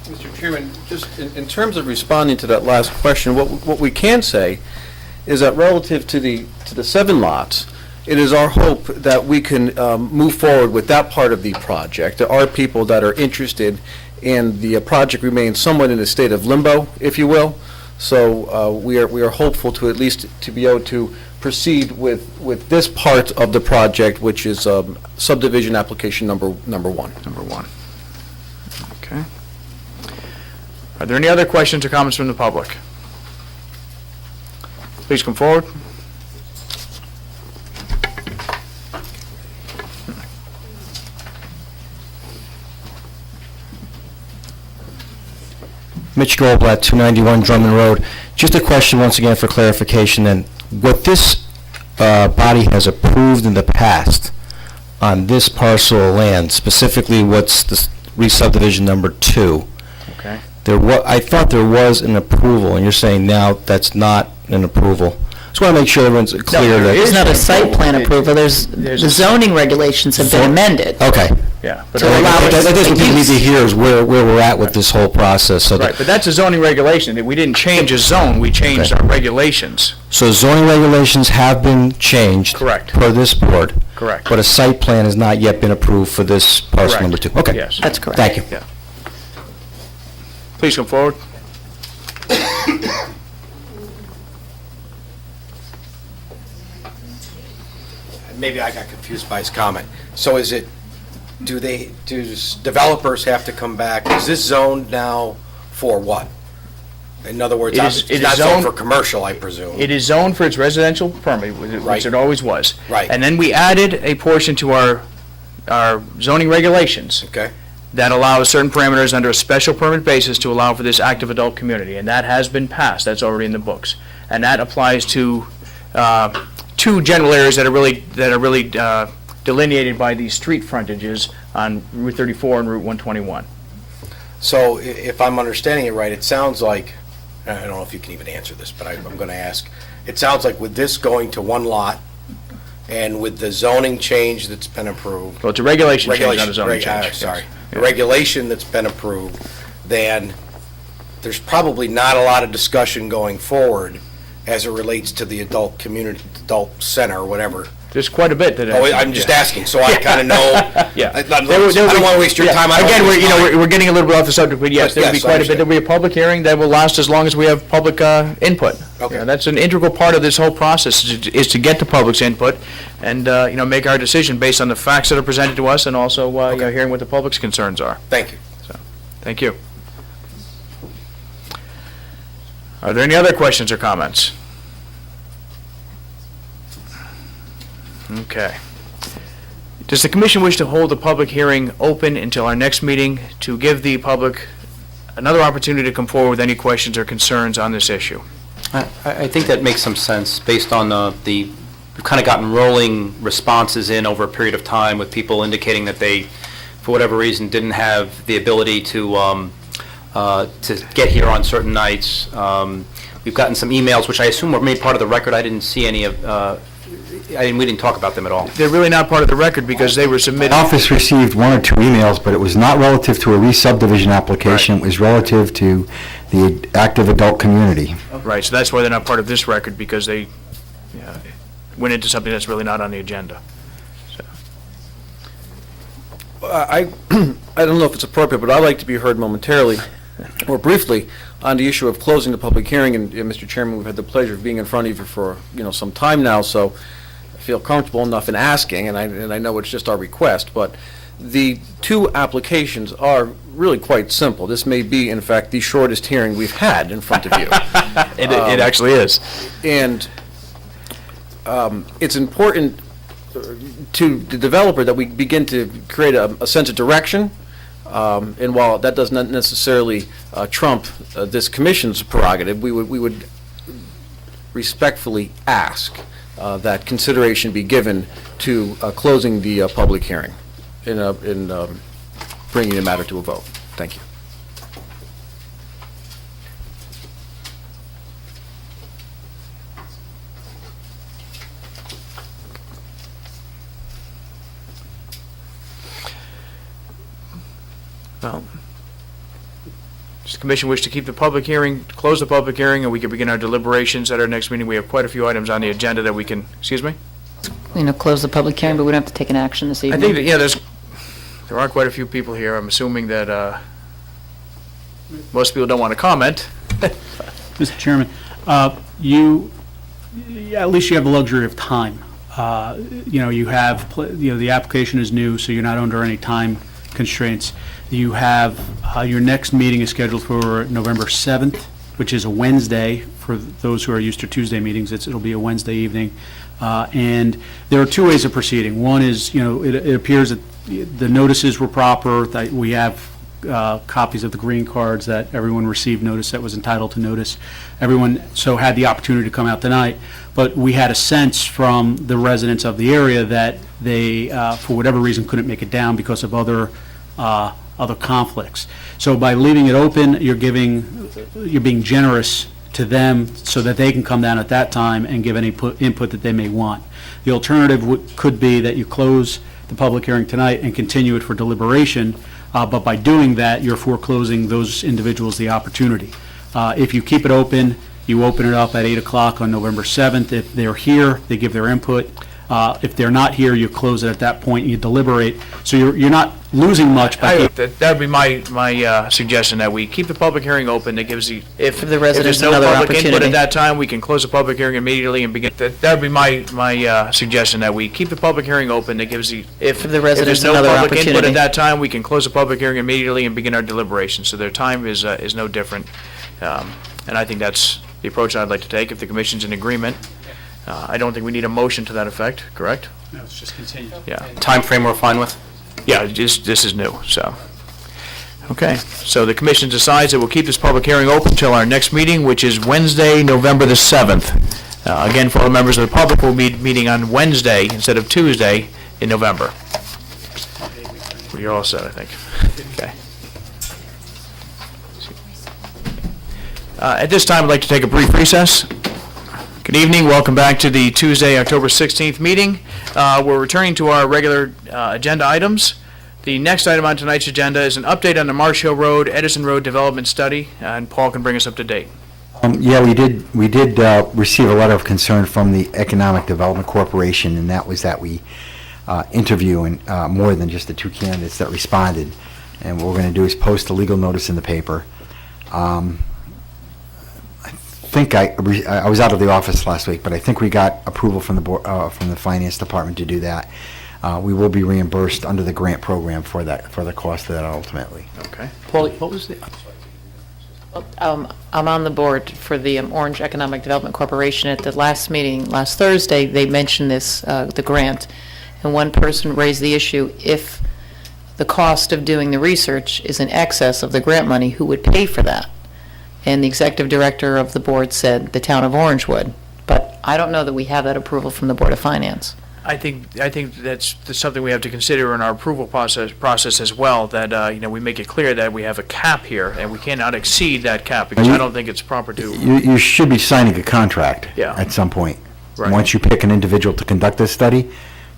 H: Mr. Chairman, just in terms of responding to that last question, what we can say is that relative to the 7 lots, it is our hope that we can move forward with that part of the project. There are people that are interested, and the project remains somewhat in a state of limbo, if you will. So we are hopeful to at least to be able to proceed with this part of the project, which is subdivision application number 1.
A: Number 1. Okay. Are there any other questions or comments from the public? Please come forward.
N: Mitch Goldblatt, 291 Drummond Road. Just a question once again for clarification then. What this body has approved in the past on this parcel of land, specifically what's the re-subdivision number 2,
A: Okay.
N: I thought there was an approval, and you're saying now that's not an approval. Just want to make sure everyone's clear
A: there
N: that...
A: is
O: It's not a site plan approval, the zoning regulations have been amended.
N: Okay.
A: Yeah.
O: To allow us
N: That's what
O: to
N: people need
O: use.
N: to hear is where we're at with this whole process. So
A: Right, but that's a zoning regulation. We didn't change a zone, we changed
N: Okay.
A: our regulations.
N: So zoning regulations have been changed.
A: Correct.
N: Per this board.
A: Correct.
N: But a site plan has not yet been approved for this parcel
A: Correct.
N: number 2. Okay.
A: Yes.
O: That's correct.
N: Thank you.
A: Yeah. Please come forward.
J: Maybe I got confused by his comment. So is it, do developers have to come back? Is this zoned now for what? In other words, it's not zoned for commercial, I presume.
A: It is zoned for its residential permit,
J: Right.
A: which it always was.
J: Right.
A: And then we added a portion to our zoning regulations
J: Okay.
A: that allows certain parameters under a special permit basis to allow for this active adult community, and that has been passed. That's already in the books. And that applies to two general areas that are really delineated by these street frontages on Route 34 and Route 121.
J: So if I'm understanding it right, it sounds like, I don't know if you can even answer this, but I'm going to ask. It sounds like with this going to one lot, and with the zoning change that's been approved.
A: Well, it's a regulation change, not a zoning change.
J: Sorry.
A: Yes.
J: The regulation that's been approved, then there's probably not a lot of discussion going forward as it relates to the adult community, adult center, or whatever.
A: There's quite a bit that.
J: Oh, I'm just asking, so I kind of know.
A: Yeah.
J: I don't want to waste your time. I don't
A: Again,
J: wanna waste mine.
A: we're getting a little bit off the subject, but yes,
J: But
A: there'll be
J: yes, I
A: quite a bit.
J: understand.
A: There'll be a public hearing that will last as long as we have public input.
J: Okay.
A: You know, that's an integral part of this whole process, is to get the public's input and, make our decision based on the facts that are presented to us and also, hearing what the public's concerns are.
J: Thank you.
A: Thank you. Are there any other questions or comments? Okay. Does the commission wish to hold the public hearing open until our next meeting to give the public another opportunity to come forward with any questions or concerns on this issue?
C: I think that makes some sense, based on we've kind of gotten rolling responses in over a period of time with people indicating that they, for whatever reason, didn't have the ability to get here on certain nights. We've gotten some emails, which I assume were made part of the record. I didn't see any of, we didn't talk about them at all.
A: They're really not part of the record because they were submitted.
G: The office received one or two emails, but it was not relative to a re-subdivision application. It was relative to the active adult community.
A: Right, so that's why they're not part of this record, because they went into something that's really not on the agenda.
H: I don't know if it's appropriate, but I'd like to be heard momentarily, or briefly, on the issue of closing the public hearing. And Mr. Chairman, we've had the pleasure of being in front of you for, some time now, so I feel comfortable enough in asking, and I know it's just our request, but the two applications are really quite simple. This may be, in fact, the shortest hearing we've had in front of you.
A: It actually is.
H: And it's important to the developer that we begin to create a sense of direction, and while that does not necessarily trump this commission's prerogative, we would respectfully ask that consideration be given to closing the public hearing in bringing the matter to a vote. Thank you.
A: Well, does the commission wish to keep the public hearing, close the public hearing, and we can begin our deliberations at our next meeting? We have quite a few items on the agenda that we can, excuse me?
O: Close the public hearing, but we don't have to take an action this
A: I
O: evening.
A: think that, there are quite a few people here. I'm assuming that most people don't want to comment.
K: Mr. Chairman, at least you have the luxury of time. You have, the application is new, so you're not under any time constraints. You have, your next meeting is scheduled for November 7th, which is a Wednesday. For those who are used to Tuesday meetings, it'll be a Wednesday evening. And there are two ways of proceeding. One is, it appears that the notices were proper, that we have copies of the green cards, that everyone received notice that was entitled to notice. Everyone so had the opportunity to come out tonight, but we had a sense from the residents of the area that they, for whatever reason, couldn't make it down because of other conflicts. So by leaving it open, you're being generous to them so that they can come down at that time and give any input that they may want. The alternative could be that you close the public hearing tonight and continue it for deliberation, but by doing that, you're foreclosing those individuals the opportunity. If you keep it open, you open it up at 8 o'clock on November 7th. If they're here, they give their input. If they're not here, you close it at that point, and you deliberate. So you're not losing much by
A: That would be my suggestion, that we keep the public hearing open. That gives the, if
O: Give the
A: if
O: residents
A: there's no
O: another
A: public input
O: opportunity.
A: at that time, we can close the public hearing immediately and begin. That would be my suggestion, that we keep the public hearing open. That gives the, if
O: Give the residents
A: there's no
O: another
A: public input
O: opportunity.
A: at that time, we can close the public hearing immediately and begin our deliberations. So their time is no different. And I think that's the approach I'd like to take, if the commission's in agreement. I don't think we need a motion to that effect, correct?
K: No, it's just continued.
A: Yeah.
C: Time frame we're fine with?
A: Yeah, this is new, so. Okay, so the commission decides that we'll keep this public hearing open until our next meeting, which is Wednesday, November the 7th. Again, for all the members of the public, we'll be meeting on Wednesday instead of Tuesday in November. You're all set, I think. Okay. At this time, I'd like to take a brief recess. Good evening, welcome back to the Tuesday, October 16th meeting. We're returning to our regular agenda items. The next item on tonight's agenda is an update on the Marsh Hill Road, Edison Road Development Study, and Paul can bring us up to date.
G: Yeah, we did receive a letter of concern from the Economic Development Corporation, and that was that we interview and more than just the two candidates that responded. And what we're going to do is post a legal notice in the paper. I think I was out of the office last week, but I think we got approval from the board, from the finance department to do that. We will be reimbursed under the grant program for the cost of that ultimately.
A: Okay.
C: Paulie, what was the,
O: I'm on the board for the Orange Economic Development Corporation. At the last meeting, last Thursday, they mentioned this, the grant, and one person raised the issue, if the cost of doing the research is in excess of the grant money, who would pay for that? And the executive director of the board said the town of Orange would, but I don't know that we have that approval from the Board of Finance.
A: I think that's something we have to consider in our approval process as well, that, we make it clear that we have a cap here, and we cannot exceed that cap, because I don't think it's proper to.
G: You should be signing a contract
A: Yeah.
G: at some point.
A: Right.
G: Once you pick an individual to conduct this study,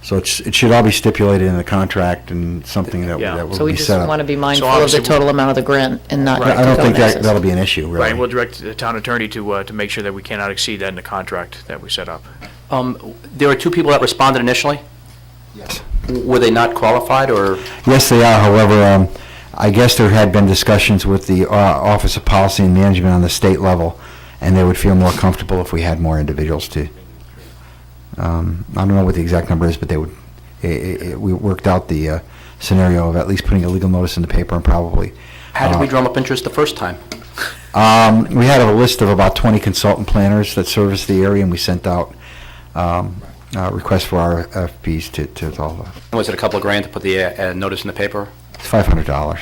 G: so it should all be stipulated in the contract and something that
A: Yeah.
G: that will
O: So we
G: be
O: just
G: set up.
O: want to be mindful of
A: obviously
O: the total amount of the grant and not.
A: Right.
G: I don't
O: go
G: think
O: in excess.
G: that'll be an issue, really.
A: Right, we'll direct the town attorney to make sure that we cannot exceed that in the contract that we set up.
C: there were two people that responded initially?
G: Yes.
C: Were they not qualified, or?
G: Yes, they are. However, I guess there had been discussions with the Office of Policy and Management on the state level, and they would feel more comfortable if we had more individuals to. I don't know what the exact number is, but they would. We worked out the scenario of at least putting a legal notice in the paper and probably.
C: How did we drum up interest the first time?
G: We had a list of about 20 consultant planners that service the area, and we sent out requests for RFPs to all of them.
C: Was it a couple of grand to put the notice in the paper?
G: It's $500.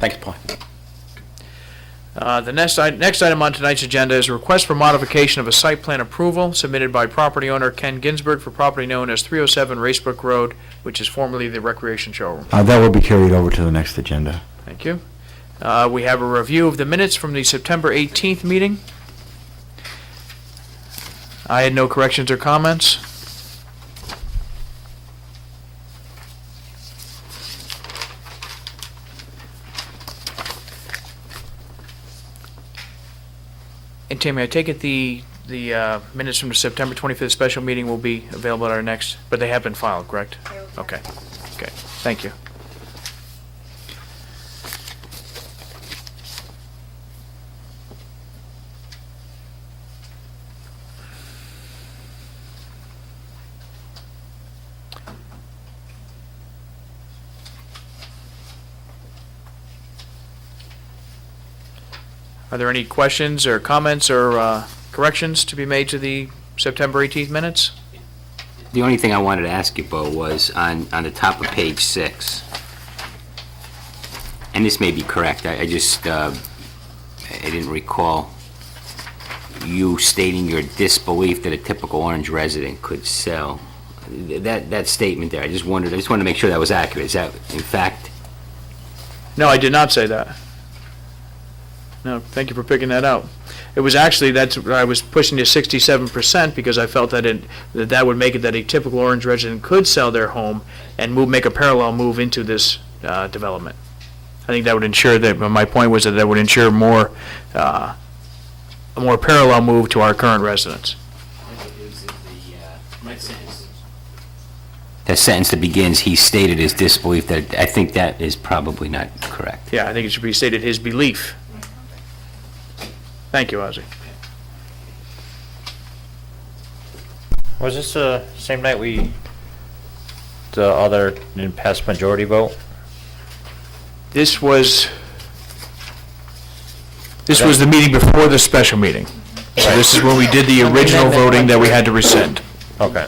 C: Thank you, Paul.
A: The next item on tonight's agenda is a request for modification of a site plan approval submitted by property owner Ken Ginsberg for property known as 307 Racebrook Road, which is formerly the Recreation Showroom.
G: That will be carried over to the next agenda.
A: Thank you. We have a review of the minutes from the September 18th meeting. I had no corrections or comments. And Tammy, I take it the minutes from the September 25th special meeting will be available at our next, but they have been filed, correct? Okay. Okay, thank you. Are there any questions or comments or corrections to be made to the September 18th minutes?
E: The only thing I wanted to ask you, Bo, was on the top of page 6, and this may be correct, I didn't recall you stating your disbelief that a typical Orange resident could sell. That statement there, I just wanted to make sure that was accurate. Is that, in fact?
A: No, I did not say that. No, thank you for picking that out. It was actually, that's where I was pushing to 67% because I felt that that would make it that a typical Orange resident could sell their home and make a parallel move into this development. I think that would ensure that, my point was that would ensure a more parallel move to our current residents.
E: that sentence that begins, "He stated his disbelief," that, I think that is probably not correct.
A: Yeah, I think it should be stated his belief. Thank you, Ozzy.
L: Was this the same night the other didn't pass majority vote?
A: This was the meeting before the special meeting. So this is when we did the original voting that we had to rescind.
L: Okay.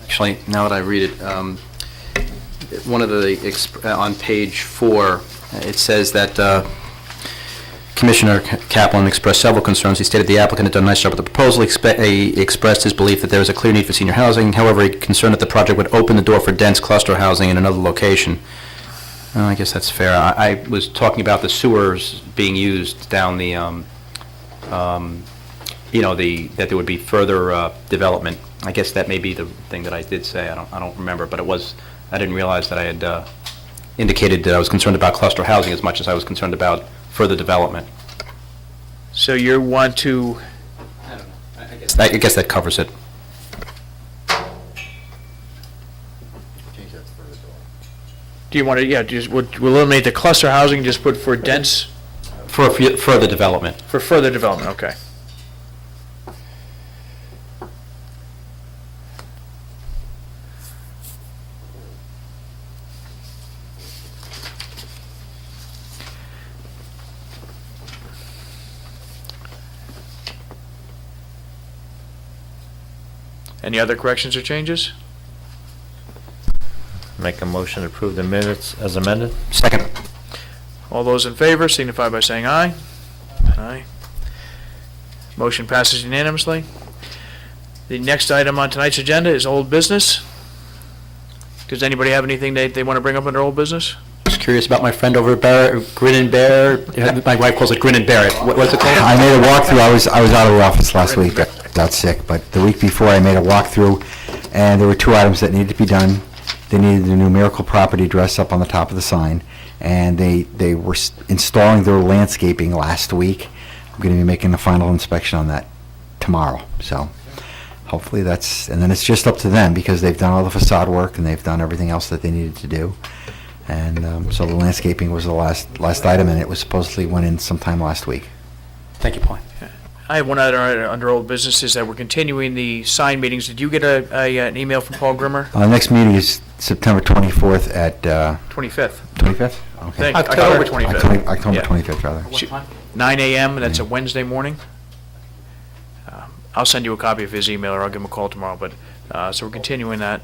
C: Actually, now that I read it, one of the, on page 4, it says that Commissioner Kaplan expressed several concerns. He stated the applicant had done a nice job with the proposal. He expressed his belief that there was a clear need for senior housing. However, he concerned that the project would open the door for dense cluster housing in another location. Well, I guess that's fair. I was talking about the sewers being used down the, that there would be further development. I guess that may be the thing that I did say. I don't remember, but I didn't realize that I had indicated that I was concerned about cluster housing as much as I was concerned about further development.
A: So you want to,
C: I guess that covers it.
A: do you want to, just, we'll eliminate the cluster housing, just put for dense,
C: For further development.
A: for further development, okay. Any other corrections or changes?
L: Make a motion to approve the minutes as amended?
C: Second.
A: All those in favor signify by saying aye. Aye. Motion passes unanimously. The next item on tonight's agenda is old business. Does anybody have anything they want to bring up under old business?
C: Just curious about my friend over at Grin and Bear. My wife calls it Grin and Bear. What's it called?
G: I made a walkthrough. I was out of the office last week. Got sick, but the week before I made a walkthrough, and there were 2 items that needed to be done. They needed the numerical property address up on the top of the sign, and they were installing their landscaping last week. I'm going to be making the final inspection on that tomorrow. So hopefully and then it's just up to them because they've done all the facade work and they've done everything else that they needed to do. And so the landscaping was the last item, and it was supposedly went in sometime last week.
C: Thank you, Paul.
A: I have one other item under old business is that we're continuing the sign meetings. Did you get an email from Paul Grimmer?
G: Next meeting is September 24th at
A: 25th.
G: 25th? Okay.
A: October 25th.
G: October
A: Yeah.
G: 25th, rather.
A: 9 a.m., that's a Wednesday morning. I'll send you a copy of his email, or I'll give him a call tomorrow, but, so we're continuing that.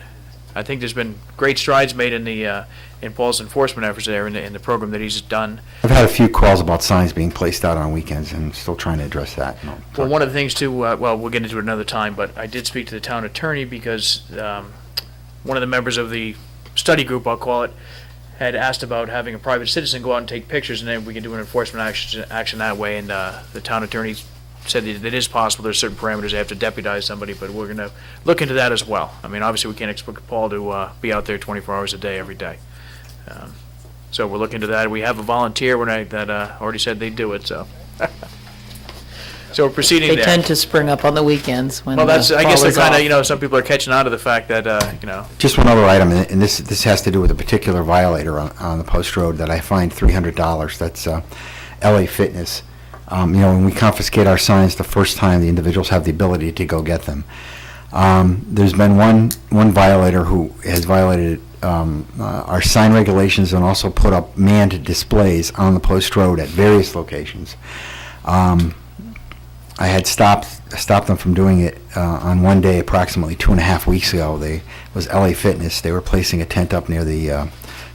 A: I think there's been great strides made in Paul's enforcement efforts there in the program that he's done.
G: I've had a few calls about signs being placed out on weekends, and still trying to address that.
A: Well, one of the things too, well, we'll get into it another time, but I did speak to the town attorney because one of the members of the study group, I'll call it, had asked about having a private citizen go out and take pictures, and then we can do an enforcement action that way, and the town attorney said that it is possible. There's certain parameters they have to deputize somebody, but we're going to look into that as well. I mean, obviously, we can't expect Paul to be out there 24 hours a day, every day. So we're looking into that. We have a volunteer that already said they'd do it, so. So we're proceeding
O: They
A: there.
O: tend to spring up on the weekends when
A: Well,
O: the
A: I guess
O: fall
A: they're
O: is
A: kind of,
O: off.
A: some people are catching on to the fact that,
G: Just one other item, and this has to do with a particular violator on the post road that I fined $300. That's LA Fitness. When we confiscate our signs the first time, the individuals have the ability to go get them. There's been one violator who has violated our sign regulations and also put up manned displays on the post road at various locations. I had stopped them from doing it on one day approximately 2.5 weeks ago. It was LA Fitness. They were placing a tent up near the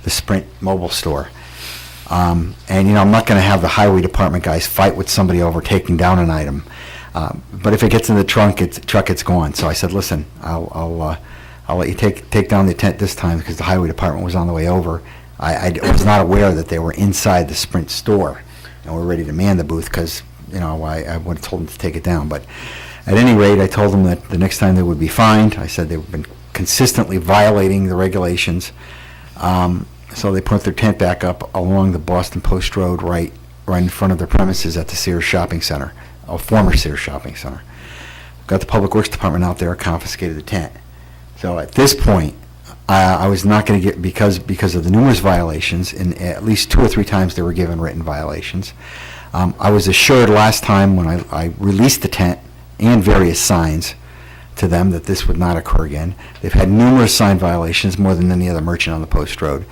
G: Sprint mobile store. And I'm not going to have the highway department guys fight with somebody over taking down an item. But if it gets in the truck, it's gone. So I said, listen, I'll let you take down the tent this time because the highway department was on the way over. I was not aware that they were inside the Sprint store and were ready to man the booth because, I would have told them to take it down. But at any rate, I told them that the next time they would be fined. I said they've been consistently violating the regulations. So they put their tent back up along the Boston Post Road right right in front of their premises at the Sears Shopping Center, a former Sears Shopping Center. Got the Public Works Department out there, confiscated the tent. So at this point, I was not going to get, because of the numerous violations, and at least 2 or 3 times they were given written violations. I was assured last time when I released the tent and various signs to them that this would not occur again. They've had numerous sign violations, more than any other merchant on the post road.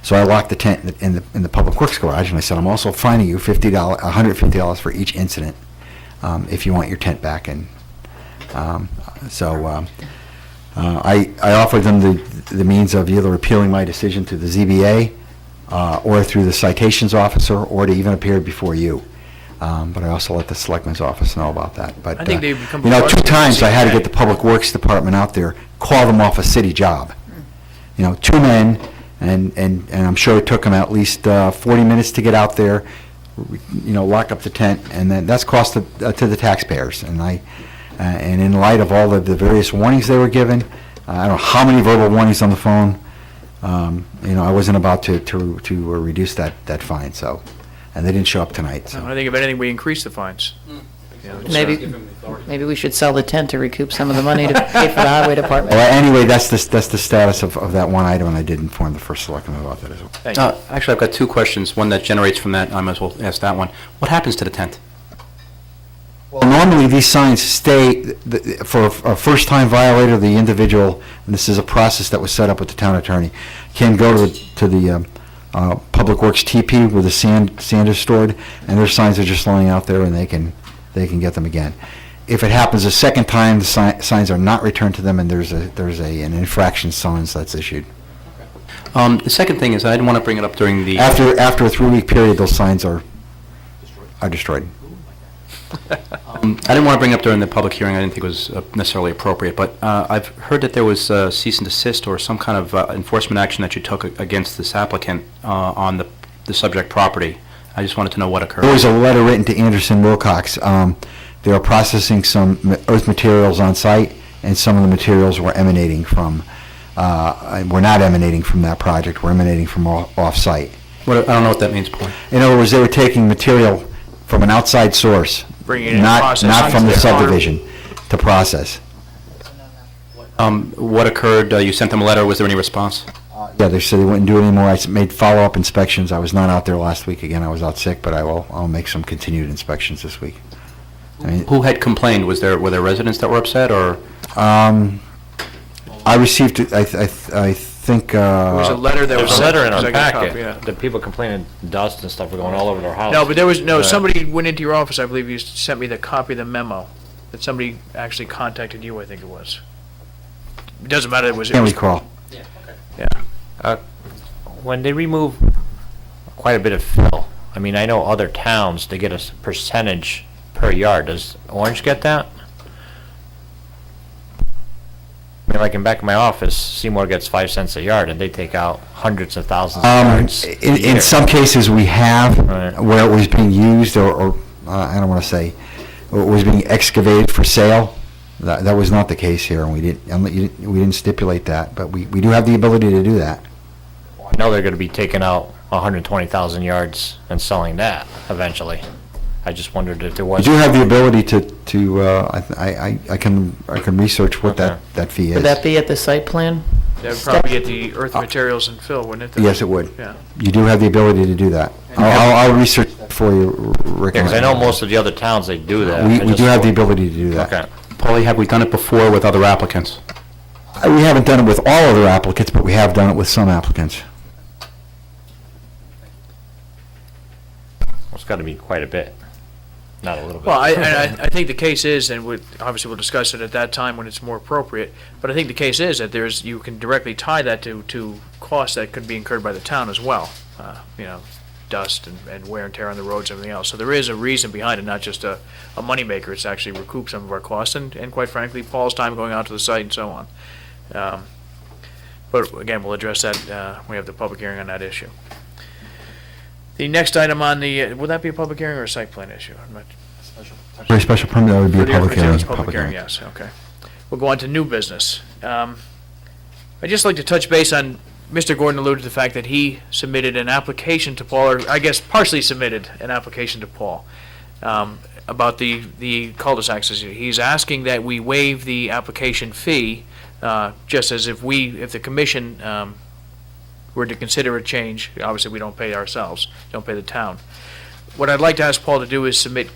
G: So I locked the tent in the Public Works garage, and I said, I'm also fining you $150 for each incident if you want your tent back. And I offered them the means of either appealing my decision to the ZBA or through the citations officer, or to even appear before you. But I also let the Selectman's office know about that. But,
A: I think they've become
G: 2 times I had to get the Public Works Department out there, call them off a city job. 2 men, and I'm sure it took them at least 40 minutes to get out there, lock up the tent, and then that's cost to the taxpayers. And in light of all of the various warnings they were given, I don't know how many verbal warnings on the phone, I wasn't about to reduce that fine, so, and they didn't show up tonight, so.
A: I think if anything, we increase the fines.
O: Maybe we should sell the tent to recoup some of the money to pay for the highway department.
G: Well, anyway, that's the status of that one item, and I did inform the first selectman about that as well.
A: Thank you.
C: Actually, I've got 2 questions. One that generates from that, I might as well ask that one. What happens to the tent?
G: Well, normally, these signs stay, for a first-time violator, the individual, and this is a process that was set up with the town attorney, can go to the Public Works TP where the sand is stored, and their signs are just laying out there, and they can get them again. If it happens a second time, the signs are not returned to them, and there's an infraction summons that's issued.
C: The second thing is, I didn't want to bring it up during the...
G: After a 3-week period, those signs are destroyed.
C: I didn't want to bring it up during the public hearing. I didn't think it was necessarily appropriate, but I've heard that there was cease and desist or some kind of enforcement action that you took against this applicant on the subject property. I just wanted to know what occurred.
G: There was a letter written to Anderson Wilcox. They were processing some earth materials on site, and some of the materials were emanating from, were not emanating from that project, were emanating from off-site.
C: I don't know what that means, Paul.
G: In other words, they were taking material from an outside source,
A: Bringing it in
G: not
A: process
G: from the
A: onto their farm.
G: subdivision, to process.
C: What occurred? You sent them a letter. Was there any response?
G: Yeah, they said they wouldn't do it anymore. I made follow-up inspections. I was not out there last week again. I was out sick, but I'll make some continued inspections this week.
C: Who had complained? Were there residents that were upset, or?
G: I received, I think,
A: There was a letter that
L: There
A: was
L: was a
A: sent.
L: letter in our
A: I got a copy,
L: packet
A: yeah.
L: that people complaining dust and stuff were going all over their house.
A: No, but there was, somebody went into your office, I believe you sent me the copy of the memo, that somebody actually contacted you, I think it was. It doesn't matter, it was.
G: can't recall.
A: Yeah.
L: When they remove quite a bit of fill, I mean, I know other towns, they get a percentage per yard. Does Orange get that? I mean, like in back of my office, Seymour gets 5 cents a yard, and they take out hundreds of thousands of yards a
G: In
L: year.
G: some cases, we have,
L: Right.
G: where it was being used, or I don't want to say, it was being excavated for sale. That was not the case here, and we didn't stipulate that, but we do have the ability to do that.
L: I know they're going to be taking out 120,000 yards and selling that eventually. I just wondered if there
G: We
L: was...
G: do have the ability I can research what
L: Okay.
G: that fee is.
O: Would that be at the site plan?
A: That would probably get the earth materials and fill, wouldn't it?
G: Yes, it would.
A: Yeah.
G: You do have the ability to do that. I'll research that for you, Rick.
L: Because I know most of the other towns, they do that.
G: We do have the ability to do that.
L: Okay.
C: Paulie, have we done it before with other applicants?
G: We haven't done it with all other applicants, but we have done it with some applicants.
L: It's got to be quite a bit, not a little bit.
A: Well, I think the case is, and obviously we'll discuss it at that time when it's more appropriate, but I think the case is that you can directly tie that to costs that could be incurred by the town as well. Dust and wear and tear on the roads and everything else. So there is a reason behind it, not just a moneymaker. It's actually recoup some of our costs and quite frankly, Paul's time going out to the site and so on. But again, we'll address that when we have the public hearing on that issue. The next item on the, would that be a public hearing or a site plan issue? I'm not-
G: For a special permit, that would be a
A: For the
G: public hearing.
A: materials, Public hearing, yes, okay. We'll go on to new business. I'd just like to touch base on Mr. Gordon alluded to the fact that he submitted an application to Paul, or I guess partially submitted an application to Paul, about the cul-de-sacs. He's asking that we waive the application fee, just as if the commission were to consider a change. Obviously, we don't pay ourselves, don't pay the town. What I'd like to ask Paul to do is submit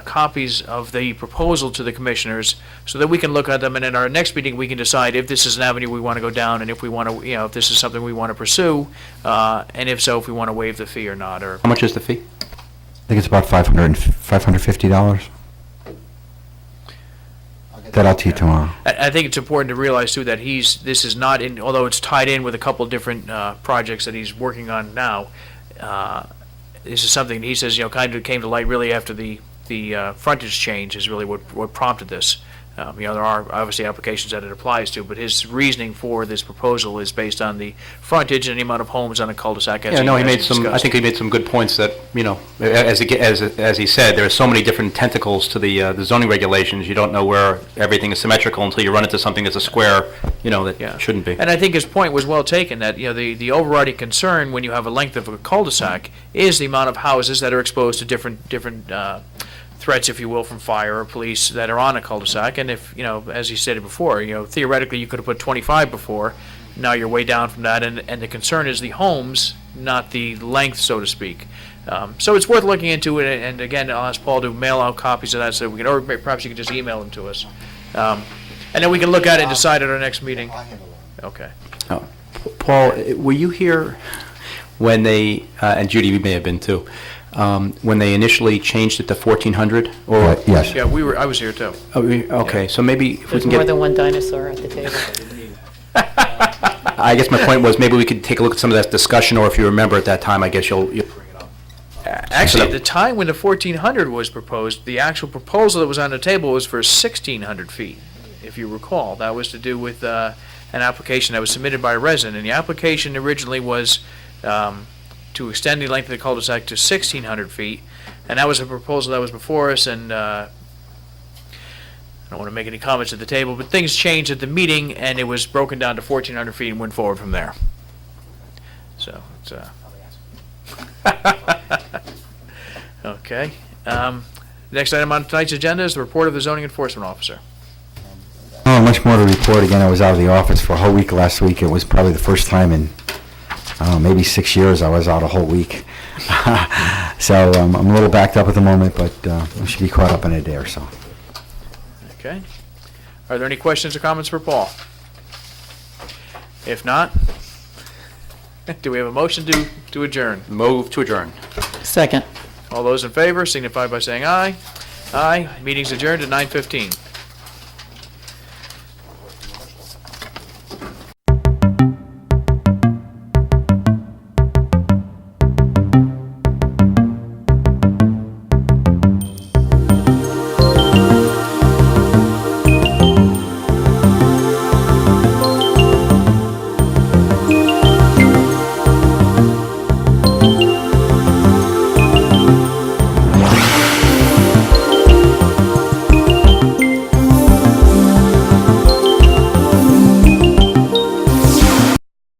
A: copies of the proposal to the commissioners so that we can look at them, and in our next meeting, we can decide if this is an avenue we want to go down, and if we want to, if this is something we want to pursue, and if so, if we want to waive the fee or not, or...
C: How much is the fee?
G: I think it's about $550. That I'll to you tomorrow.
A: I think it's important to realize, too, that this is not in, although it's tied in with a couple of different projects that he's working on now, this is something he says, kind of came to light really after the frontage change is really what prompted this. There are obviously applications that it applies to, but his reasoning for this proposal is based on the frontage and the amount of homes on a cul-de-sac.
C: Yeah, no, he made some, I think he made some good points that, as he said, there are so many different tentacles to the zoning regulations, you don't know where everything is symmetrical until you run into something that's a square, that shouldn't be.
A: And I think his point was well taken, that, the overriding concern when you have a length of a cul-de-sac is the amount of houses that are exposed to different threats, if you will, from fire or police that are on a cul-de-sac. And if, as he stated before, theoretically you could have put 25 before, now you're way down from that, and the concern is the homes, not the length, so to speak. So it's worth looking into it, and again, I'll ask Paul to mail out copies of that so we can, or perhaps you can just email them to us. And then we can look at it and decide at our next meeting. Okay.
C: Paul, were you here when they, and Judy, you may have been too, when they initially changed it to 1,400? Or
G: Yes.
A: Yeah, I was here too.
C: Okay, so maybe if we
O: There's
C: can
O: more
C: get,
O: than one dinosaur at the table.
C: I guess my point was maybe we could take a look at some of that discussion, or if you remember at that time, I guess you'll bring it up.
A: Actually, at the time when the 1,400 was proposed, the actual proposal that was on the table was for 1,600 feet, if you recall. That was to do with an application that was submitted by a resident, and the application originally was to extend the length of the cul-de-sac to 1,600 feet, and that was a proposal that was before us, and I don't want to make any comments at the table, but things changed at the meeting, and it was broken down to 1,400 feet and went forward from there. So, it's, okay. Next item on tonight's agenda is the report of the zoning enforcement officer.
G: Oh, much more to report. Again, I was out of the office for a whole week last week. It was probably the first time in, I don't know, maybe 6 years I was out a whole week. So I'm a little backed up at the moment, but I should be caught up in a day or so.
A: Okay. Are there any questions or comments for Paul? If not, do we have a motion to adjourn?
C: Move to adjourn.
O: Second.
A: All those in favor signify by saying aye. Aye. Meeting's adjourned at 9:15.